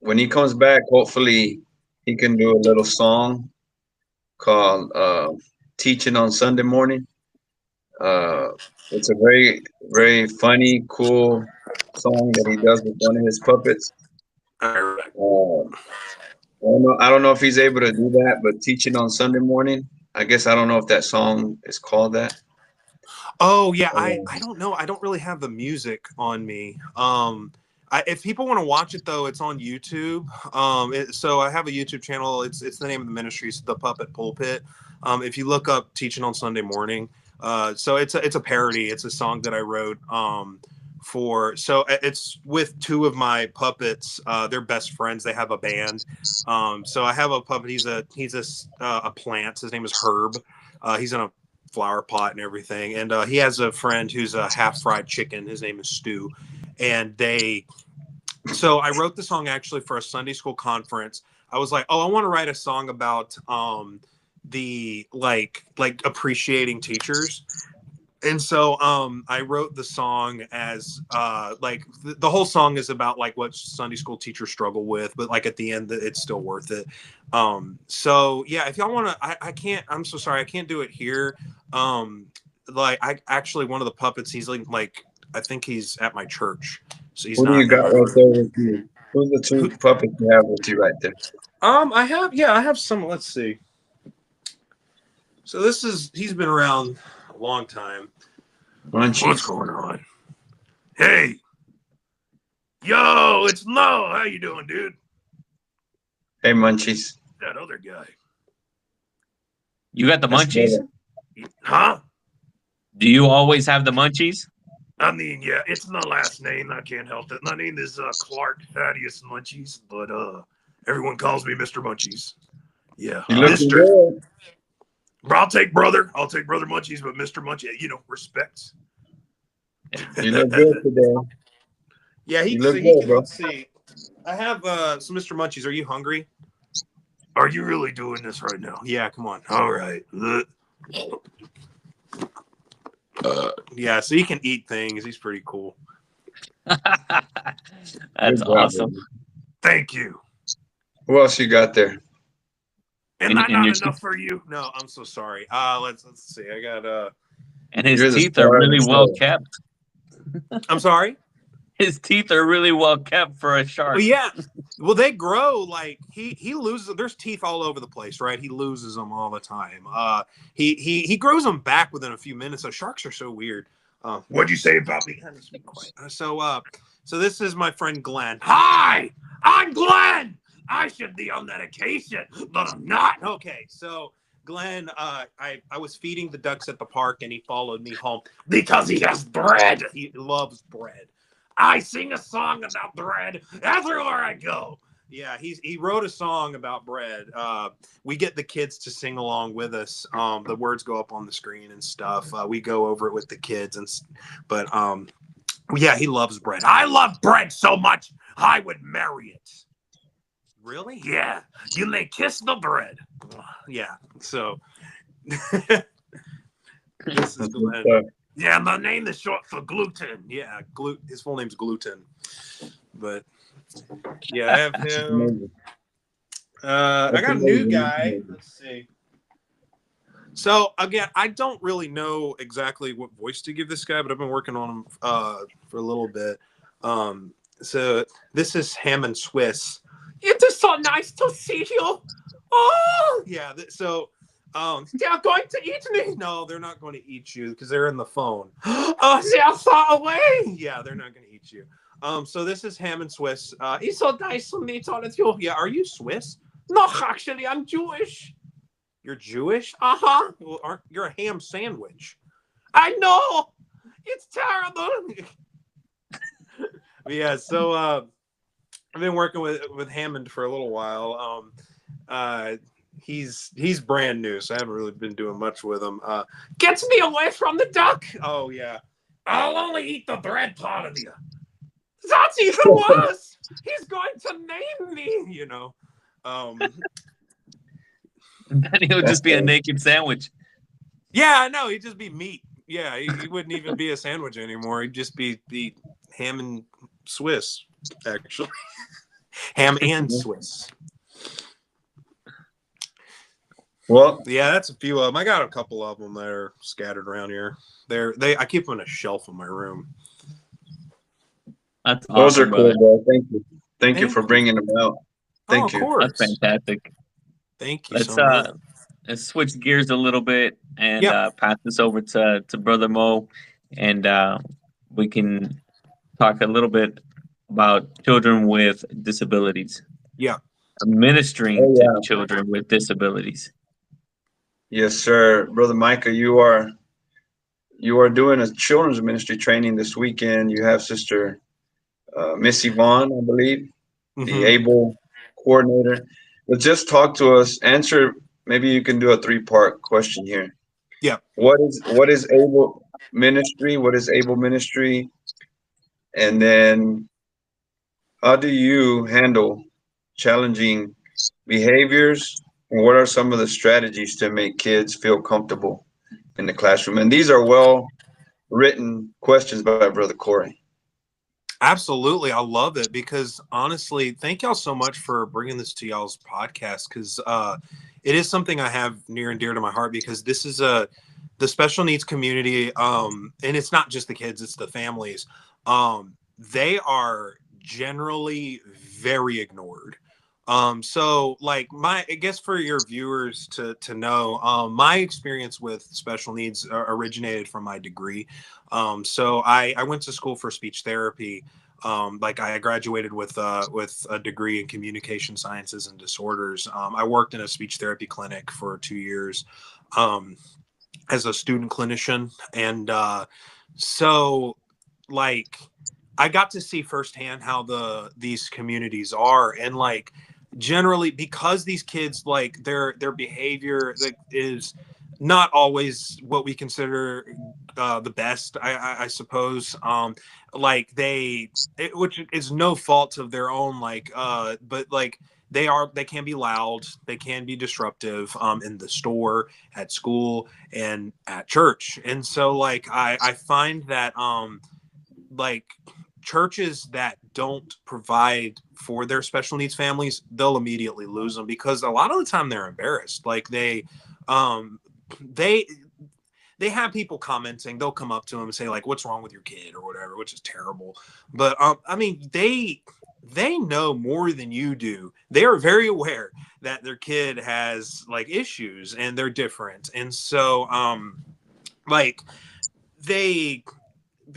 when he comes back, hopefully he can do a little song called Teaching on Sunday Morning. It's a very, very funny, cool song that he does with one of his puppets. I don't know if he's able to do that, but Teaching on Sunday Morning, I guess I don't know if that song is called that. Oh yeah, I don't know. I don't really have the music on me. If people want to watch it though, it's on YouTube. So I have a YouTube channel. It's the name of the ministry. It's The Puppet Pulpit. If you look up Teaching on Sunday Morning, so it's a parody. It's a song that I wrote. It's with two of my puppets. They're best friends. They have a band. So I have a puppet. He's a plant. His name is Herb. He's in a flower pot and everything. And he has a friend who's a half fried chicken. His name is Stu. And so I wrote the song actually for a Sunday school conference. I was like, I want to write a song about the like appreciating teachers. And so I wrote the song as like the whole song is about like what Sunday school teachers struggle with, but like at the end it's still worth it. So yeah, if y'all want to, I'm so sorry, I can't do it here. Like I actually, one of the puppets, he's like I think he's at my church. So he's Who not. do you got right there with you? Who's the two puppets you have with you right there? I have some. Let's see. So he's been around a long time. Munchies. What's going on? Hey, yo, it's Mo. How you doing, dude? Hey, Munchies. That other guy. You got the munchies? Huh? Do you always have the munchies? I mean, yeah, it's my last name. I can't help it. My name is Clark Thaddeus Munchies, but everyone calls me Mr. Munchies. Yeah, Mr. I'll take brother Munchies, but Mr. Munchies, respect. You look good today. Yeah, he look can. good, bro. Let's see. I have some Mr. Munchies. Are you hungry? Are you really doing this right now? Yeah, come on. All right. Yeah, so he can eat things. He's pretty cool. That's awesome. Thank you. Who else you got there? And not enough for you? No, I'm so sorry. Let's see. I got and his teeth are really well kept. I'm sorry? His teeth are really well kept for a shark. Well, yeah. Well, they grow like he loses. There's teeth all over the place, right? He loses them all the time. He grows them back within a few minutes. So sharks are so weird. What'd you say about me? So this is my friend Glenn. Hi, I'm Glenn. I should be on medication, but I'm not. Okay, so Glenn, I was feeding the ducks at the park, and he followed me home because he has bread. He loves bread. I sing a song about bread everywhere I go. Yeah, he wrote a song about bread. We get the kids to sing along with us. The words go up on the screen and stuff. We go over it with the kids, but yeah, he loves bread. I love bread so much. I would marry it. Really? Yeah. You may kiss the bread. Yeah. So this is Glenn. Yeah, my name is short for gluten. Yeah, his full name's Gluten. But yeah, I have him. I got a new guy. Let's see. So again, I don't really know exactly what voice to give this guy, but I've been working on him for a little bit. So this is Hammond Swiss. It is so nice to see you. Oh, yeah. So they are going to eat me. No, they're not going to eat you because they're in the phone. Oh, they are far away. Yeah, they're not going to eat you. So this is Hammond Swiss. It's so nice to meet all of you. Yeah, are you Swiss? No, actually, I'm Jewish. You're Jewish? Uh-huh. Well, you're a ham sandwich. I know. It's terrible. But yeah, so I've been working with Hammond for a little while. He's brand new, so I haven't really been doing much with him. Gets me away from the duck. Oh yeah. I'll only eat the bread part of you. That's even worse. He's going to name me, you know. Then he'll just be a naked sandwich. Yeah, I know. He'd just be meat. Yeah, he wouldn't even be a sandwich anymore. He'd just be ham and Swiss, actually. Ham and Swiss. Well, yeah, that's a few of them. I got a couple of them that are scattered around here. I keep them on a shelf in my room. That's awesome, those are brother. cool, bro. Thank you. Thank you for bringing them out. Thank you. Of course. That's fantastic. Thank you so much. Let's switch gears a little bit and pass this over to Brother Mo, and we can talk a little bit about children with disabilities. Yeah. Ministering to children with disabilities. Yes, sir. Brother Micah, you are doing a children's ministry training this weekend. You have Sister Miss Yvonne, I believe, the ABLE coordinator. But just talk to us. Answer. Maybe you can do a 3-part question here. Yeah. What is ABLE ministry? What is ABLE ministry? And then how do you handle challenging behaviors? And what are some of the strategies to make kids feel comfortable in the classroom? And these are well written questions by Brother Corey. Absolutely. I love it because honestly, thank y'all so much for bringing this to y'all's podcast because it is something I have near and dear to my heart because this is the special needs community. And it's not just the kids, it's the families. They are generally very ignored. So like I guess for your viewers to know, my experience with special needs originated from my degree. So I went to school for speech therapy. Like I graduated with a degree in communication sciences and disorders. I worked in a speech therapy clinic for 2 years, as a student clinician. And, so like, I got to see firsthand how these communities are, and like generally because these kids like their behavior is not always what we consider the best, I suppose. Like which is no fault of their own, like but like they can be loud, they can be disruptive in the store, at school, and at church. And so like I find that like churches that don't provide for their special needs families, they'll immediately lose them because a lot of the time they're embarrassed. Like they have people commenting, they'll come up to them and say like, what's wrong with your kid or whatever, which is terrible. But I mean, they know more than you do. They are very aware that their kid has like issues and they're different. And so like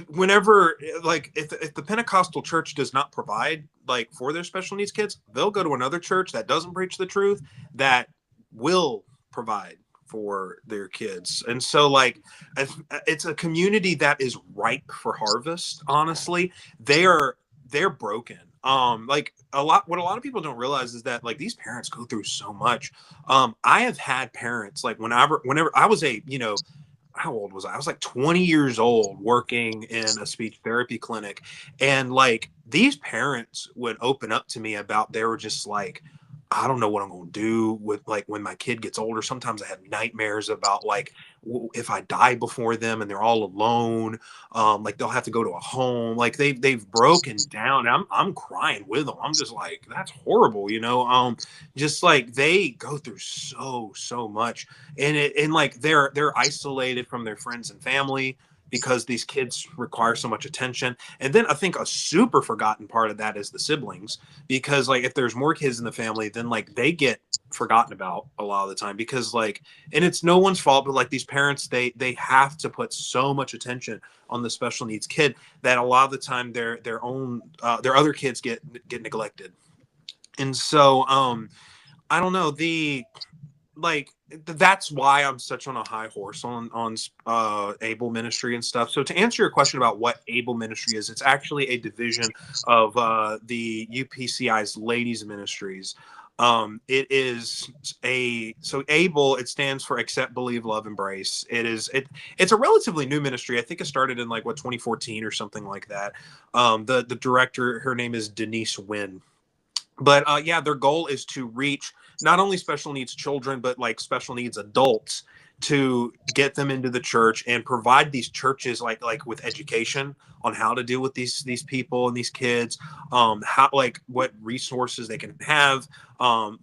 whenever like if the Pentecostal church does not provide like for their special needs kids, they'll go to another church that doesn't preach the truth, that will provide for their kids. And so like it's a community that is ripe for harvest. Honestly, they're broken. Like what a lot of people don't realize is that like these parents go through so much. I have had parents like whenever I was how old was I was like 20 years old working in a speech therapy clinic, and like these parents would open up to me about, they were just like, I don't know what I'm going to do with like when my kid gets older. Sometimes I have nightmares about like if I die before them and they're all alone, like they'll have to go to a home. Like they've broken down. I'm crying with them. I'm just like, that's horrible, you know. Just like they go through so much, and like they're isolated from their friends and family because these kids require so much attention. And then I think a super forgotten part of that is the siblings, because like if there's more kids in the family, then like they get forgotten about a lot of the time, because like, and it's no one's fault, but like these parents, they have to put so much attention on the special needs kid that a lot of the time their other kids get neglected. And so I don't know, the like that's why I'm such on a high horse on Able Ministry and stuff. So to answer your question about what Able Ministry is, it's actually a division of the UPCI's Ladies Ministries. It is so Able, it stands for Accept, Believe, Love, Embrace. It's a relatively new ministry. I think it started in like 2014 or something like that. The director, her name is Denise Wynn. But yeah, their goal is to reach not only special needs children, but like special needs adults, to get them into the church and provide these churches like with education on how to deal with these people and these kids, how, like what resources they can have,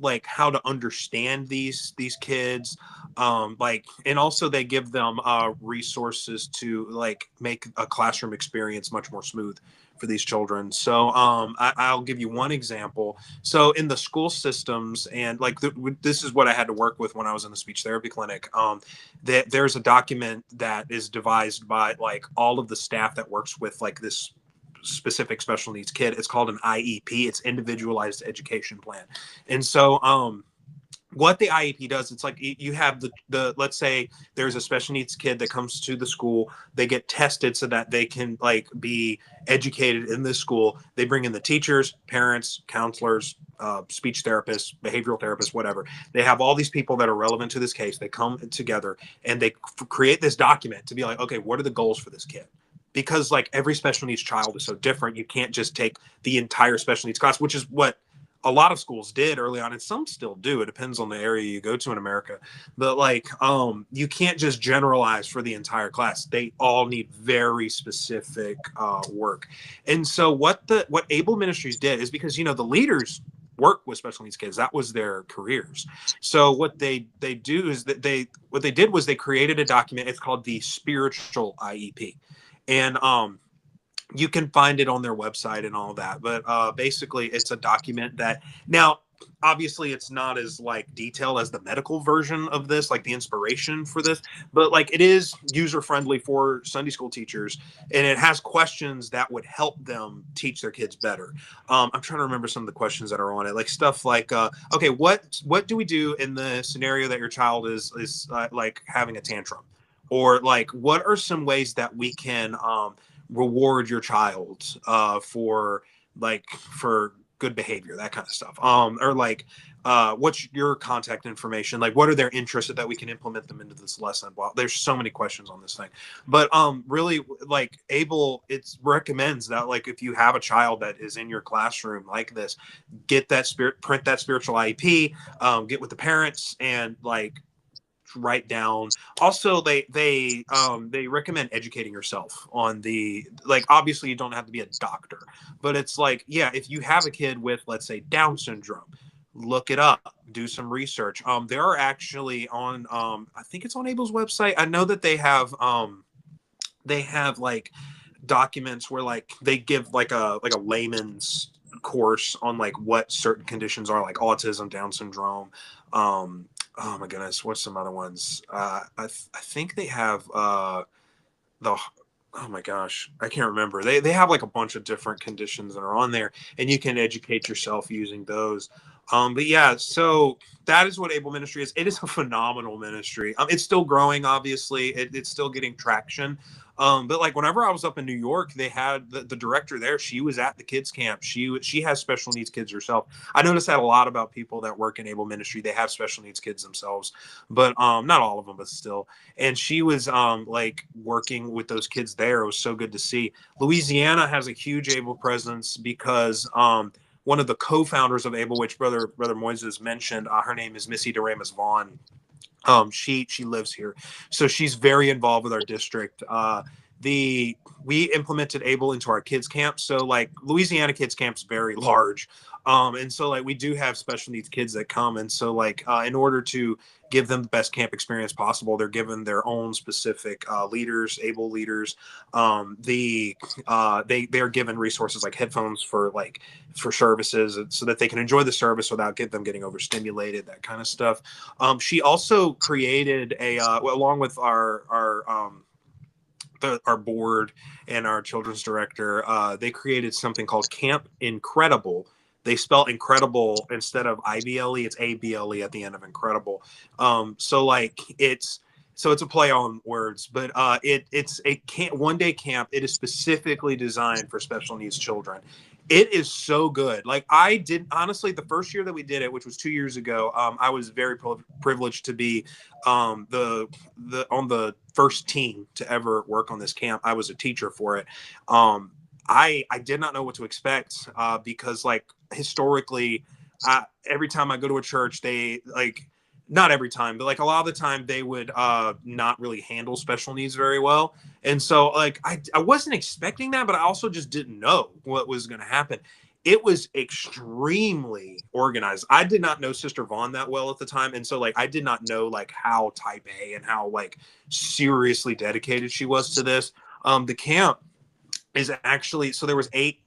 like how to understand these kids, like, and also they give them resources to like make a classroom experience much more smooth for these children. So I'll give you one example. So in the school systems, and like this is what I had to work with when I was in the speech therapy clinic. There's a document that is devised by like all of the staff that works with like this specific special needs kid. It's called an IEP. It's individualized education plan. And so what the IEP does, it's like you have the let's say there's a special needs kid that comes to the school, they get tested so that they can like be educated in this school. They bring in the teachers, parents, counselors, speech therapists, behavioral therapists, whatever. They have all these people that are relevant to this case. They come together and they create this document to be like, okay, what are the goals for this kid? Because like every special needs child is so different. You can't just take the entire special needs class, which is what a lot of schools did early on, and some still do. It depends on the area you go to in America. But like, you can't just generalize for the entire class. They all need very specific work. And so what Able Ministries did is, because you know the leaders work with special needs kids, that was their careers. So what they do is that what they did was they created a document. It's called the Spiritual IEP, and you can find it on their website and all that. But basically, it's a document that, now, obviously, it's not as like detailed as the medical version of this, like the inspiration for this, but like it is user friendly for Sunday school teachers, and it has questions that would help them teach their kids better. I'm trying to remember some of the questions that are on it, like stuff like, okay, what do we do in the scenario that your child is like having a tantrum, or like what are some ways that we can reward your child for good behavior, that kind of stuff, or like what's your contact information, like what are their interests so that we can implement them into this lesson. Well, there's so many questions on this thing, but really, like Able, it recommends that like if you have a child that is in your classroom like this, print that spiritual IEP, get with the parents and like write down. Also, they recommend educating yourself on the, like, obviously you don't have to be a doctor, but it's like, yeah, if you have a kid with, let's say, Down syndrome, look it up, do some research. There are actually on I think it's on Able's website. I know that they have like documents where like they give like a layman's course on like what certain conditions are, like autism, Down syndrome. Oh my goodness, what's some other ones? I think they have the oh my gosh, I can't remember. They have like a bunch of different conditions that are on there, and you can educate yourself using those. But yeah, so that is what Able Ministry is. It is a phenomenal ministry. It's still growing, obviously. It's still getting traction. But like whenever I was up in New York, they had the director there. She was at the kids camp. She has special needs kids herself. I noticed that a lot about people that work in Able Ministry. They have special needs kids themselves, but not all of them, but still. And she was like working with those kids there. It was so good to see. Louisiana has a huge Able presence because one of the co-founders of Able, which brother Moises mentioned, her name is Missy DeRamus Vaughn. She lives here, so she's very involved with our district. We implemented Able into our kids camp. So like Louisiana kids camp's very large. And so like we do have special needs kids that come. And so like in order to give them the best camp experience possible, they're given their own specific leaders, Able leaders. They are given resources like headphones for services so that they can enjoy the service without them getting overstimulated, that kind of stuff. She also created along with our board and our children's director, they created something called Camp Incredible. They spell incredible instead of IBLE, it's ABLE at the end of incredible. So it's a play on words, but it's a one day camp. It is specifically designed for special needs children. It is so good. Like I did, honestly, the first year that we did it, which was 2 years ago, I was very privileged to be on the first team to ever work on this camp. I was a teacher for it. I did not know what to expect because like historically, every time I go to a church, they like, not every time, but like a lot of the time they would not really handle special needs very well. And so like I wasn't expecting that, but I also just didn't know what was going to happen. It was extremely organized. I did not know Sister Vaughn that well at the time. And so like I did not know like how type A and how like seriously dedicated she was to this. The camp is actually, so there was 8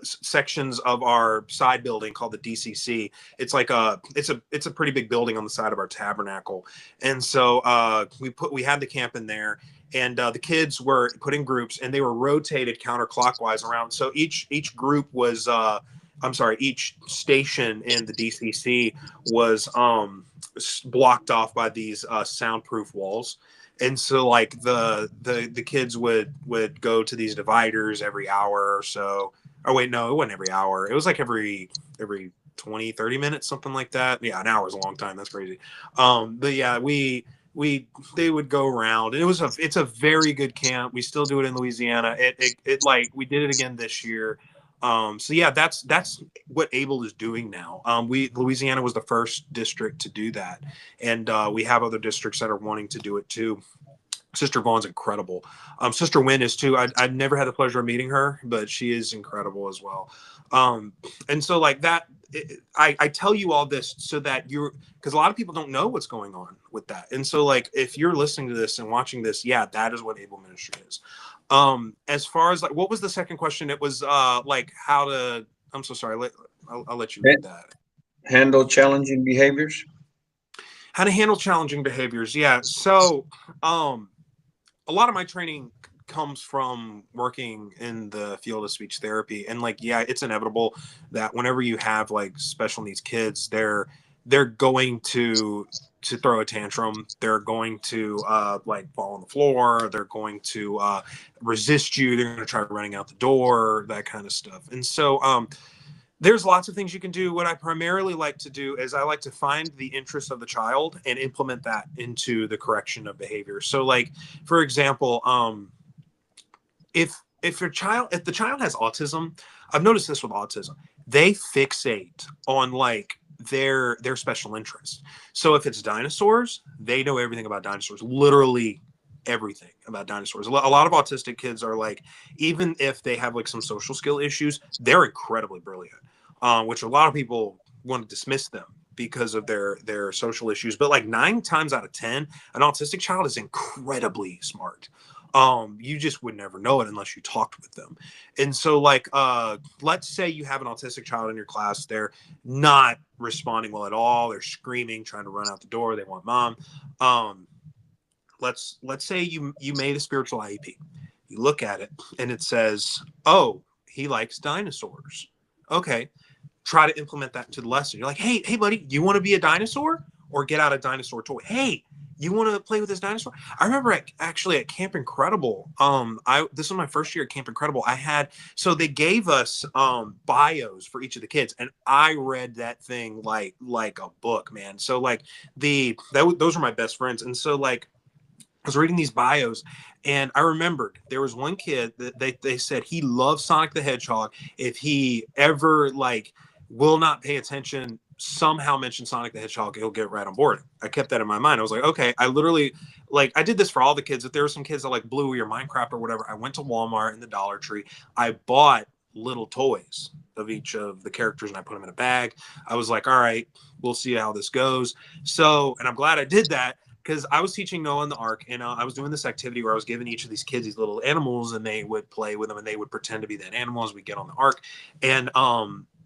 sections of our side building called the DCC. It's like it's a pretty big building on the side of our tabernacle. And so we had the camp in there, and the kids were put in groups and they were rotated counterclockwise around. So each group was each station in the DCC was blocked off by these soundproof walls. And so like the kids would go to these dividers every hour or so. Oh wait, no, it wasn't every hour. It was like every 20, 30 minutes, something like that. Yeah, an hour is a long time. That's crazy. But yeah, they would go around, and it's a very good camp. We still do it in Louisiana. It like we did it again this year. So yeah, that's what Able is doing now. Louisiana was the first district to do that, and we have other districts that are wanting to do it too. Sister Vaughn's incredible. Sister Wynn is too. I've never had the pleasure of meeting her, but she is incredible as well. And so like that, I tell you all this so that because a lot of people don't know what's going on with that. And so like, if you're listening to this and watching this, yeah, that is what Able Ministry is. As far as like, what was the second question? It was like how to, I'm so sorry. I'll let you read that. Handle challenging behaviors. How to handle challenging behaviors. Yeah. So, a lot of my training comes from working in the field of speech therapy, and like, yeah, it's inevitable that whenever you have like special needs kids, they're going to throw a tantrum. They're going to like fall on the floor. They're going to resist you. They're going to try running out the door, that kind of stuff. And so there's lots of things you can do. What I primarily like to do is I like to find the interests of the child and implement that into the correction of behavior. So like, for example, if the child has autism, I've noticed this with autism, they fixate on like their special interests. So if it's dinosaurs, they know everything about dinosaurs, literally everything about dinosaurs. A lot of autistic kids are like, even if they have like some social skill issues, they're incredibly brilliant, which a lot of people want to dismiss them because of their social issues. But like 9 times out of 10, an autistic child is incredibly smart. You just would never know it unless you talked with them. And so like, let's say you have an autistic child in your class, they're not responding well at all. They're screaming, trying to run out the door. They want mom. Let's say you made a spiritual IEP. You look at it and it says, oh, he likes dinosaurs. Okay. try to implement that into the lesson. You're like, hey, buddy, you want to be a dinosaur or get out a dinosaur toy? Hey, you want to play with this dinosaur? I remember actually at Camp Incredible. This was my first year at Camp Incredible. So they gave us bios for each of the kids, and I read that thing like a book, man. So like those were my best friends, and so like I was reading these bios, and I remembered there was one kid that they said he loves Sonic the Hedgehog. If he ever like will not pay attention, somehow mention Sonic the Hedgehog, he'll get right on board. I kept that in my mind. I was like, okay, I literally like I did this for all the kids. If there were some kids that like Bluey or Minecraft or whatever, I went to Walmart and the Dollar Tree. I bought little toys of each of the characters and I put them in a bag. I was like, all right, we'll see how this goes. So, and I'm glad I did that, because I was teaching Noah in the Ark, and I was doing this activity where I was giving each of these kids these little animals, and they would play with them, and they would pretend to be that animal as we get on the Ark. And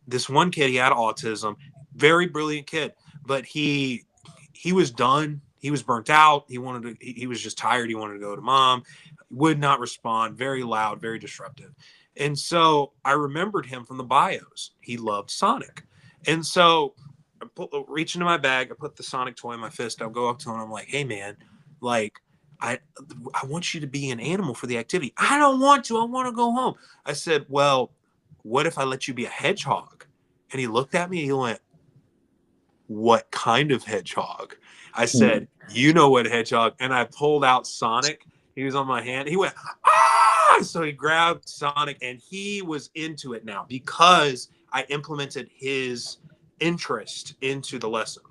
this one kid, he had autism, very brilliant kid, but he was done. He was burnt out. He was just tired. He wanted to go to mom. Would not respond. Very loud, very disruptive. And so I remembered him from the bios. He loved Sonic, and so I reach into my bag. I put the Sonic toy in my fist. I'll go up to him. I'm like, hey, man, like, I want you to be an animal for the activity. I don't want to. I want to go home. I said, well, what if I let you be a hedgehog? And he looked at me and he went, what kind of hedgehog? I said, you know what hedgehog? And I pulled out Sonic. He was on my hand. He went, ah! So he grabbed Sonic, and he was into it now because I implemented his interest into the lesson.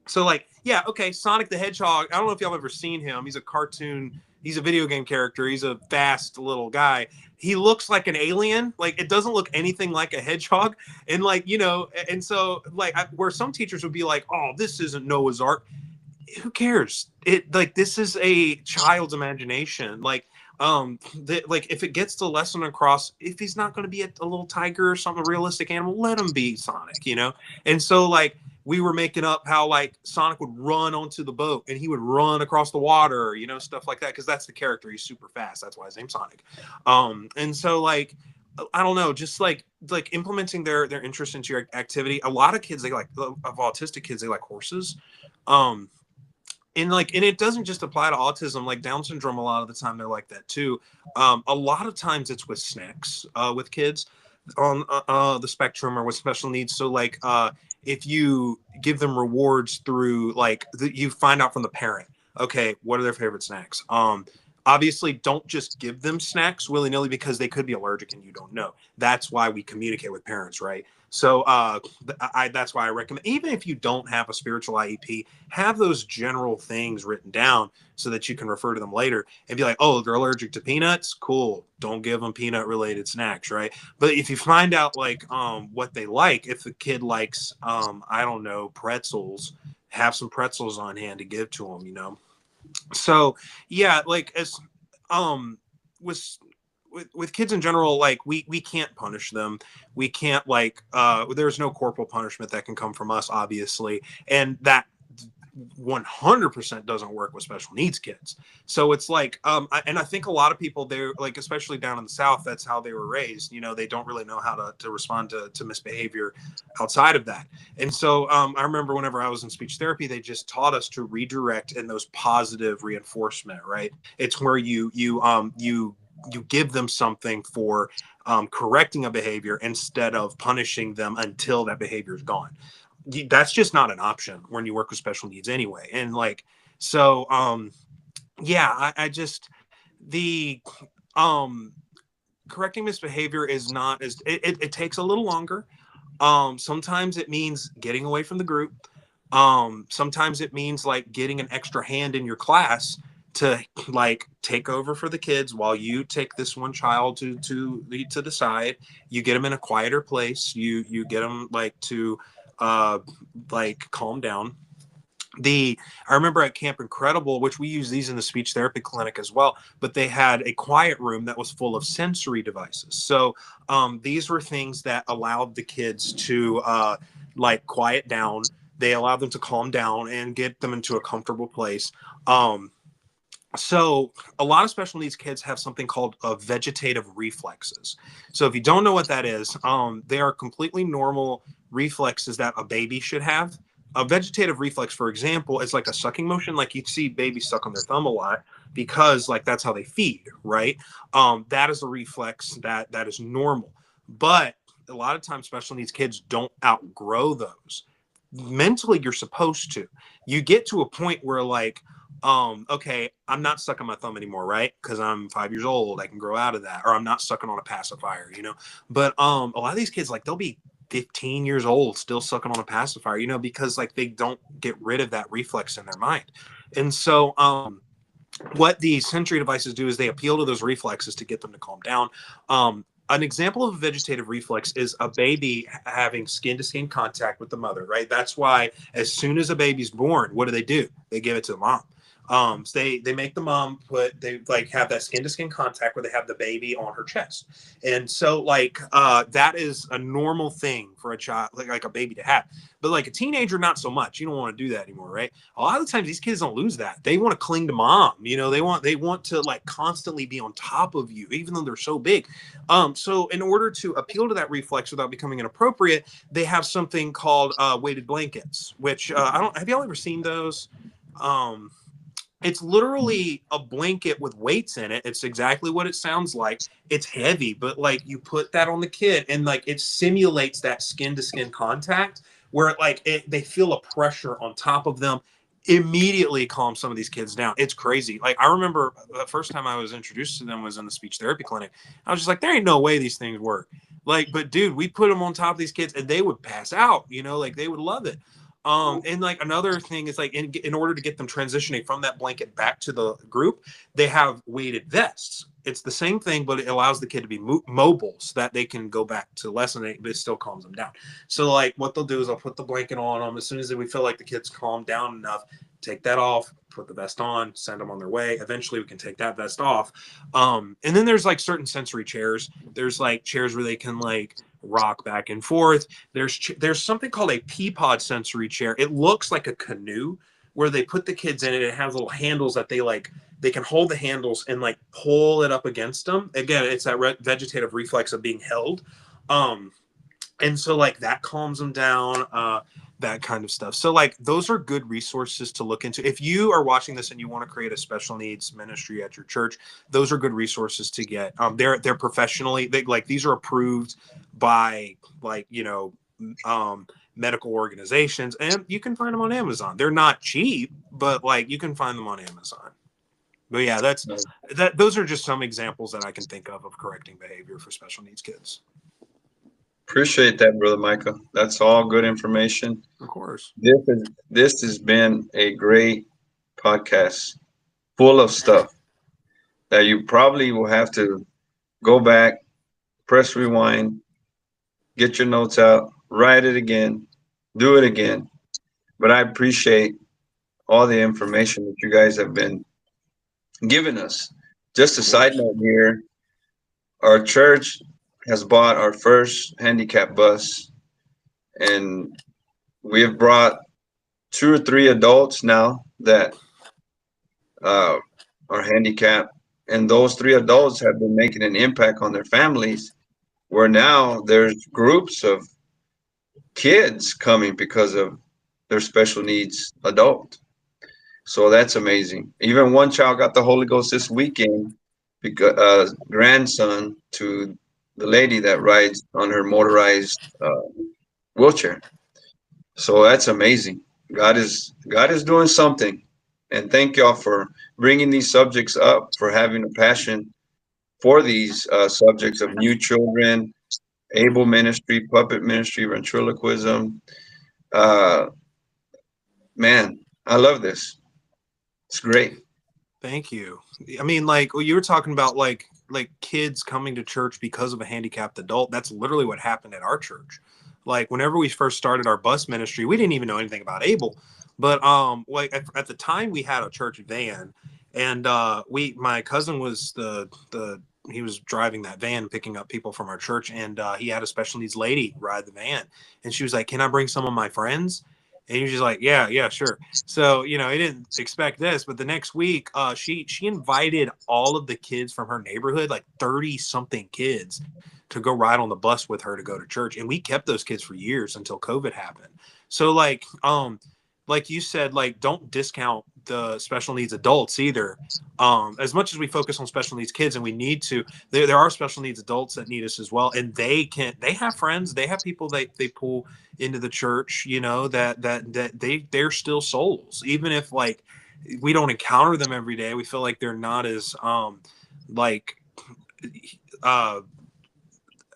So like, yeah, okay, Sonic the Hedgehog, I don't know if y'all have ever seen him. He's a cartoon, he's a video game character, he's a fast little guy. He looks like an alien. Like, it doesn't look anything like a hedgehog. And like, you know, and so like where some teachers would be like, oh, this isn't Noah's Ark. Who cares? It like, this is a child's imagination. Like, like if it gets the lesson across, if he's not going to be a little tiger or something, a realistic animal, let him be Sonic, you know? And so like we were making up how like Sonic would run onto the boat and he would run across the water, you know, stuff like that, because that's the character. He's super fast. That's why his name's Sonic. And so like I don't know, just like implementing their interest into your activity. A lot of kids, they like, of autistic kids, they like horses. And it doesn't just apply to autism, like Down syndrome, a lot of the time they're like that too. A lot of times it's with snacks, with kids on the spectrum or with special needs. So like if you give them rewards through like you find out from the parent, okay, what are their favorite snacks? Obviously don't just give them snacks willy-nilly, because they could be allergic and you don't know. That's why we communicate with parents, right? So that's why I recommend, even if you don't have a spiritual IEP, have those general things written down so that you can refer to them later and be like, oh, they're allergic to peanuts. Cool. Don't give them peanut related snacks. Right. But if you find out like what they like, if the kid likes, I don't know, pretzels, have some pretzels on hand to give to them, you know? So yeah, like as with kids in general, like we can't punish them. We can't like there's no corporal punishment that can come from us, obviously, and that 100% doesn't work with special needs kids. So it's like and I think a lot of people, they're like, especially down in the South, that's how they were raised, you know, they don't really know how to respond to misbehavior outside of that. And so I remember whenever I was in speech therapy, they just taught us to redirect in those positive reinforcement, right? It's where you give them something for correcting a behavior instead of punishing them until that behavior is gone. That's just not an option when you work with special needs anyway. And like, so, yeah, I just, the correcting misbehavior is not as, it takes a little longer. Sometimes it means getting away from the group. Sometimes it means like getting an extra hand in your class to like take over for the kids while you take this one child to the side. You get them in a quieter place. You get them like to like calm down. I remember at Camp Incredible, which we use these in the speech therapy clinic as well, but they had a quiet room that was full of sensory devices. So these were things that allowed the kids to like quiet down. They allowed them to calm down and get them into a comfortable place. So a lot of special needs kids have something called vegetative reflexes. So if you don't know what that is, they are completely normal reflexes that a baby should have. A vegetative reflex, for example, is like a sucking motion. Like you see babies suck on their thumb a lot because like that's how they feed, right? That is a reflex that is normal. But a lot of times special needs kids don't outgrow those. Mentally, you're supposed to. You get to a point where like, okay, I'm not sucking my thumb anymore, right? Because I'm 5 years old. I can grow out of that. Or I'm not sucking on a pacifier, you know? But a lot of these kids, like they'll be 15 years old still sucking on a pacifier, you know, because like they don't get rid of that reflex in their mind. And so what the sensory devices do is they appeal to those reflexes to get them to calm down. An example of a vegetative reflex is a baby having skin to skin contact with the mother, right? That's why as soon as a baby's born, what do? They give it to the mom. So they make the mom they like have that skin to skin contact where they have the baby on her chest. And so like that is a normal thing for a child, like a baby to have. But like a teenager, not so much. You don't want to do that anymore, right? A lot of the times these kids don't lose that. They want to cling to mom. You know, they want to like constantly be on top of you, even though they're so big. So in order to appeal to that reflex without becoming inappropriate, they have something called weighted blankets, which have y'all ever seen those? It's literally a blanket with weights in it. It's exactly what it sounds like. It's heavy, but like you put that on the kid and like it simulates that skin to skin contact where they feel a pressure on top of them, immediately calms some of these kids down. It's crazy. Like I remember the first time I was introduced to them was in the speech therapy clinic. I was just like, there ain't no way these things work. Like, but dude, we put them on top of these kids and they would pass out, you know, like they would love it. And like another thing is like in order to get them transitioning from that blanket back to the group, they have weighted vests. It's the same thing, but it allows the kid to be mobile so that they can go back to lesson, but it still calms them down. So like what they'll do is I'll put the blanket on them as soon as we feel like the kid's calmed down enough, take that off, put the vest on, send them on their way. Eventually we can take that vest off. And then there's like certain sensory chairs. There's like chairs where they can like rock back and forth. There's something called a Peapod sensory chair. It looks like a canoe where they put the kids in it. It has little handles that they can hold the handles and like pull it up against them. Again, it's that vegetative reflex of being held. And so like that calms them down, that kind of stuff. So like those are good resources to look into. If you are watching this and you want to create a special needs ministry at your church, those are good resources to get. They're professionally, these are approved by like, you know, medical organizations, and you can find them on Amazon. They're not cheap, but like you can find them on Amazon. But yeah, those are just some examples that I can think of correcting behavior for special needs kids. Appreciate that, Brother Micah. That's all good information. Of course. This has been a great podcast full of stuff that you probably will have to go back, press rewind, get your notes out, write it again, do it again. But I appreciate all the information that you guys have been giving us. Just a side note here, our church has bought our first handicap bus, and we have brought 2 or 3 adults now that are handicapped, and those 3 adults have been making an impact on their families, where now there's groups of kids coming because of their special needs adult. So that's amazing. Even one child got the Holy Ghost this weekend, because grandson to the lady that rides on her motorized wheelchair. So that's amazing. God is doing something, and thank y'all for bringing these subjects up, for having a passion for these subjects of new children, able ministry, puppet ministry, ventriloquism. Man, I love this. It's great. Thank you. I mean, like you were talking about, like kids coming to church because of a handicapped adult. That's literally what happened at our church. Like whenever we first started our bus ministry, we didn't even know anything about ABLE, but like at the time we had a church van, and my cousin was he was driving that van, picking up people from our church, and he had a special needs lady ride the van, and she was like, "Can I bring some of my friends?" And he was just like, yeah, sure. So, he didn't expect this, but the next week, she invited all of the kids from her neighborhood, like 30 something kids, to go ride on the bus with her to go to church. And we kept those kids for years until COVID happened. So like you said, like, don't discount the special needs adults either. As much as we focus on special needs kids, and we need to, there are special needs adults that need us as well. And they have friends, they have people they pull into the church, they're still souls. Even if, like, we don't encounter them every day, we feel like they're not as,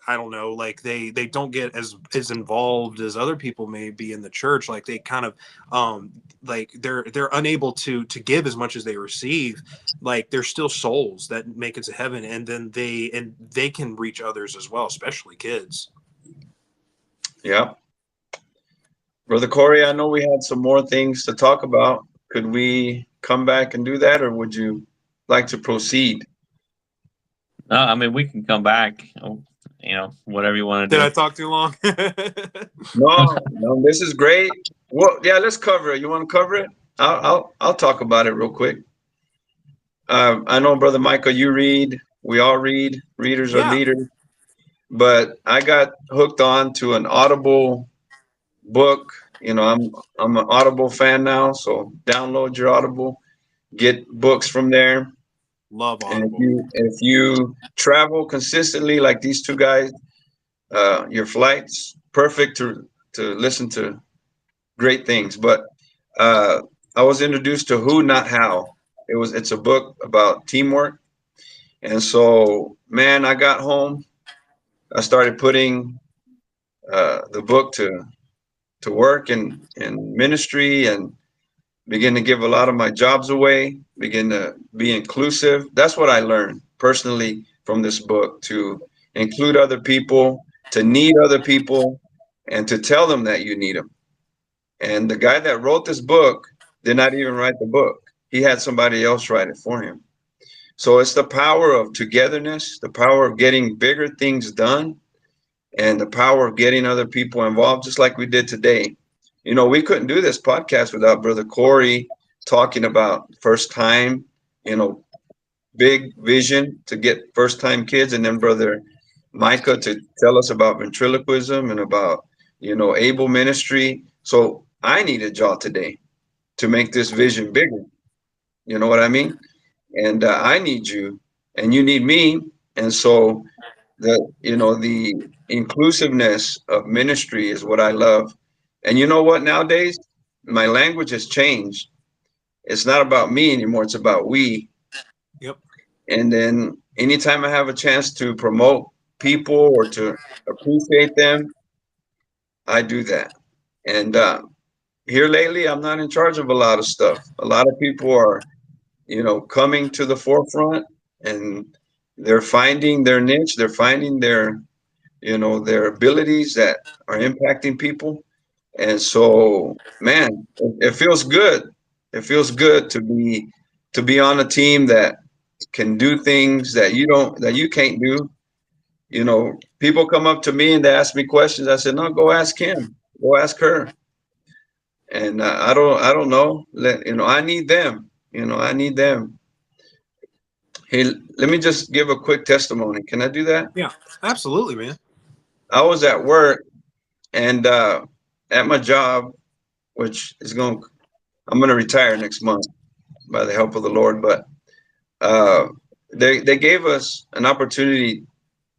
I don't know, like they don't get as involved as other people may be in the church. Like they kind of like they're unable to give as much as they receive. Like they're still souls that make it to heaven, and then they can reach others as well, especially kids. Yeah. Brother Corey, I know we had some more things to talk about. Could we come back and do that, or would you like to proceed? No, I mean, we can come back. Whatever you want to do. Did I talk too long? No, this is great. Well, yeah, let's cover it. You want to cover it? I'll talk about it real quick. I know, Brother Micah, you read. We all read. Readers are leaders. But I got hooked on to an Audible book. I'm an Audible fan now, so download your Audible, get books from there. Love Audible. And if you travel consistently like these two guys, your flight's perfect to listen to great things. But I was introduced to Who Not How. It's a book about teamwork. And so, man, I got home. I started putting the book to work in ministry, and begin to give a lot of my jobs away, begin to be inclusive. That's what I learned personally from this book, to include other people, to need other people, and to tell them that you need them. And the guy that wrote this book did not even write the book. He had somebody else write it for him. So it's the power of togetherness, the power of getting bigger things done, and the power of getting other people involved, just like we did today. We couldn't do this podcast without Brother Corey talking about first time, big vision to get first time kids, and then Brother Micah to tell us about ventriloquism and about, able ministry. So I needed y'all today to make this vision bigger. You know what I mean? And I need you, and you need me. And so the inclusiveness of ministry is what I love. And you know what? Nowadays, my language has changed. It's not about me anymore. It's about we. Yep. And then anytime I have a chance to promote people or to appreciate them, I do that. And here lately, I'm not in charge of a lot of stuff. A lot of people are, coming to the forefront, and they're finding their niche. They're finding their abilities that are impacting people. And so, man, it feels good. It feels good to be on a team that can do things that you can't do. People come up to me and they ask me questions. I said, no, go ask him, go ask her. And I don't know. I need them. I need them. Hey, let me just give a quick testimony. Can I do that? Yeah, absolutely, man. I was at work, and at my job, which I'm going to retire next month by the help of the Lord. But they gave us an opportunity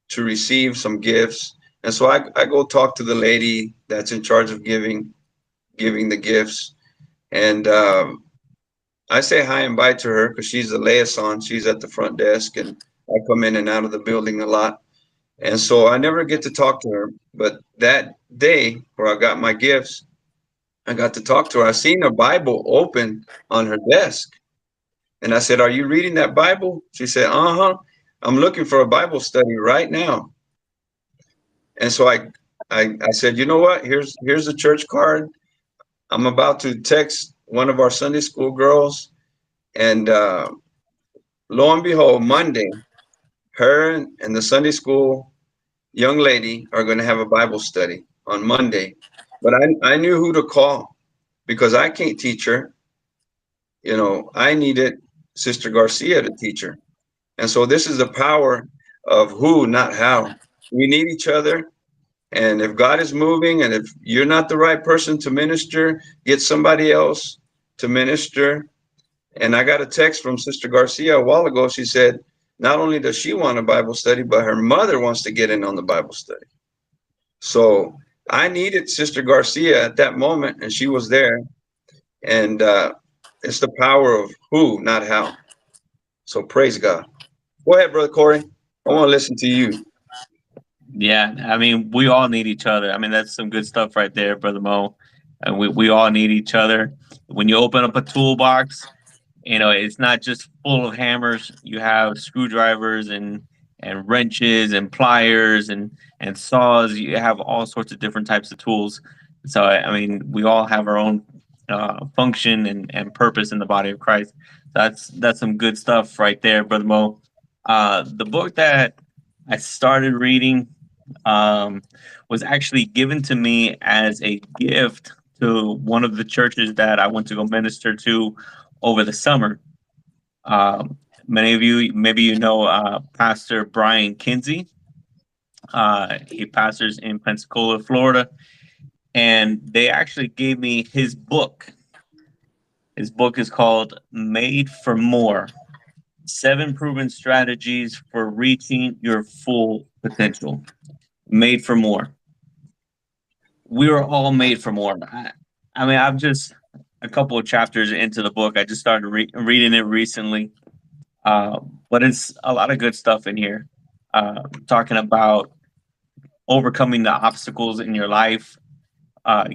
to receive some gifts. And so I go talk to the lady that's in charge of giving the gifts. And I say hi and bye to her because she's the liaison. She's at the front desk, and I come in and out of the building a lot. And so I never get to talk to her. But that day where I got my gifts, I got to talk to her. I seen a Bible open on her desk. And I said, are you reading that Bible? She said, uh-huh. I'm looking for a Bible study right now. And so I said, you know what? Here's the church card. I'm about to text one of our Sunday school girls. And lo and behold, Monday, her and the Sunday school young lady are going to have a Bible study on Monday. But I knew who to call. because I can't teach her. You know, I needed Sister Garcia to teach her. And so this is the power of who, not how. We need each other. And if God is moving and if you're not the right person to minister, get somebody else to minister. And I got a text from Sister Garcia a while ago. She said, not only does she want a Bible study, but her mother wants to get in on the Bible study. So I needed Sister Garcia at that moment, and she was there. And it's the power of who, not how. So praise God. Go ahead, Brother Corey. I want to listen to you. Yeah, I mean, we all need each other. I mean, that's some good stuff right there, Brother Mo. And we all need each other. When you open up a toolbox, you know, it's not just full of hammers. You have screwdrivers and wrenches and pliers and saws. You have all sorts of different types of tools. So I mean, we all have our own function and purpose in the body of Christ. That's some good stuff right there, Brother Mo. The book that I started reading was actually given to me as a gift to one of the churches that I went to go minister to over the summer. Many of you, maybe you know Pastor Brian Kinsey. He pastors in Pensacola, Florida, and they actually gave me his book. His book is called Made for More: 7 Proven Strategies for Reaching Your Full Potential. Made for more. We were all made for more. I mean, I'm just a couple of chapters into the book. I just started reading it recently, but it's a lot of good stuff in here. Talking about overcoming the obstacles in your life,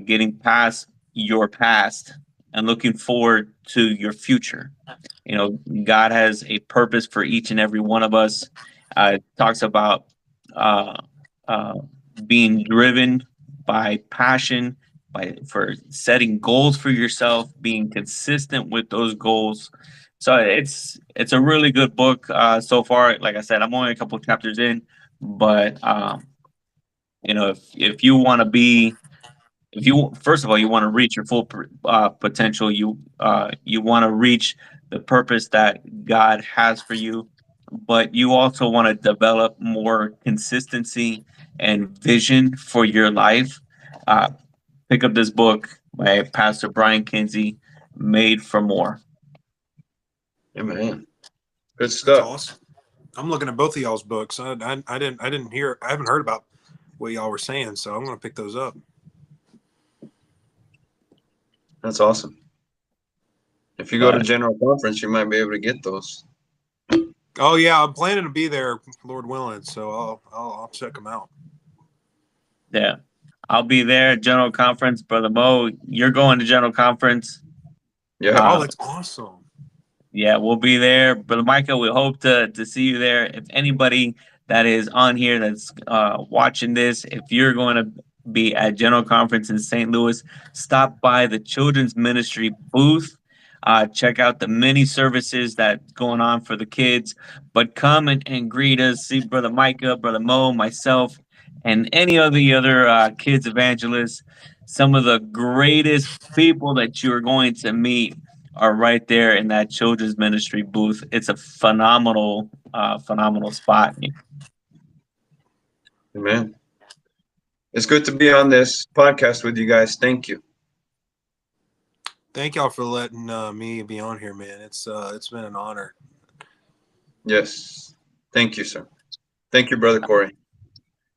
getting past your past, and looking forward to your future. You know, God has a purpose for each and every one of us. It talks about uh, being driven by passion, for setting goals for yourself, being consistent with those goals. So it's a really good book so far. Like I said, I'm only a couple of chapters in, but you know, if you want to be, if you first of all you want to reach your full potential, you want to reach the purpose that God has for you, but you also want to develop more consistency and vision for your life. Uh, Pick up this book by Pastor Brian Kinsey, Made for More. Amen. Good That's stuff. awesome. I'm looking at both of y'all's books. I haven't heard about what y'all were saying, so I'm going to pick those up. That's awesome. If you go to General Conference, you might be able to get those. Oh yeah, I'm planning to be there, Lord willing. So I'll check them out. Yeah, I'll be there at General Conference, Brother Mo. You're going to General Conference. Yeah. Oh, that's awesome. Yeah, we'll be there, Brother Micah. We hope to see you there. If anybody that is on here that's watching this, if you're going to be at General Conference in St. Louis, stop by the Children's Ministry booth. Check out the many services that's going on for the kids, but come and greet us. See Brother Micah, Brother Mo, myself, and any of the other kids evangelists. Some of the greatest people that you are going to meet are right there in that children's ministry booth. It's a phenomenal spot. Amen. It's good to be on this podcast with you guys. Thank you. Thank y'all for letting me be on here, man. It's been an honor. Yes. Thank you, sir. Thank you, Brother Corey.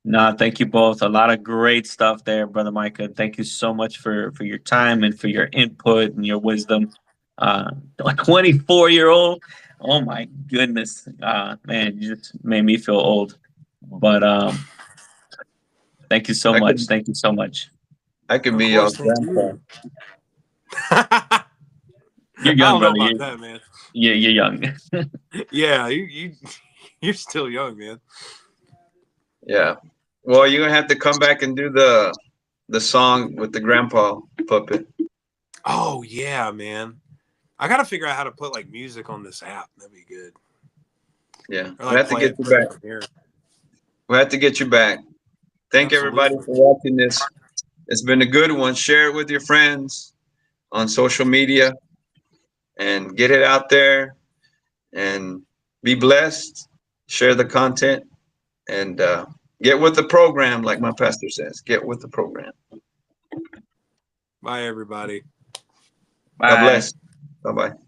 No, thank you both. A lot of great stuff there, Brother Micah. Thank you so much for your time and for your input and your wisdom. A 24-year-old. Oh my goodness. Man, you just made me feel old. But thank you so much. Thank you so much. I could be your grandpa. You're young, brother. Know about that, man. You're young. Yeah, you're still young, man. Yeah. Well, you're gonna have to come back and do the song with the grandpa puppet. Oh yeah, man. I gotta figure out how to put like music on this app. That'd be good. Yeah. Or, like, we have to get you back. Here. We have to get you back. Thank everybody for watching this. It's been a good one. Share it with your friends. on social media and get it out there and be blessed. Share the content and get with the program, like my pastor says. Get with the program. Bye, everybody. God Bye. bless. Bye-bye.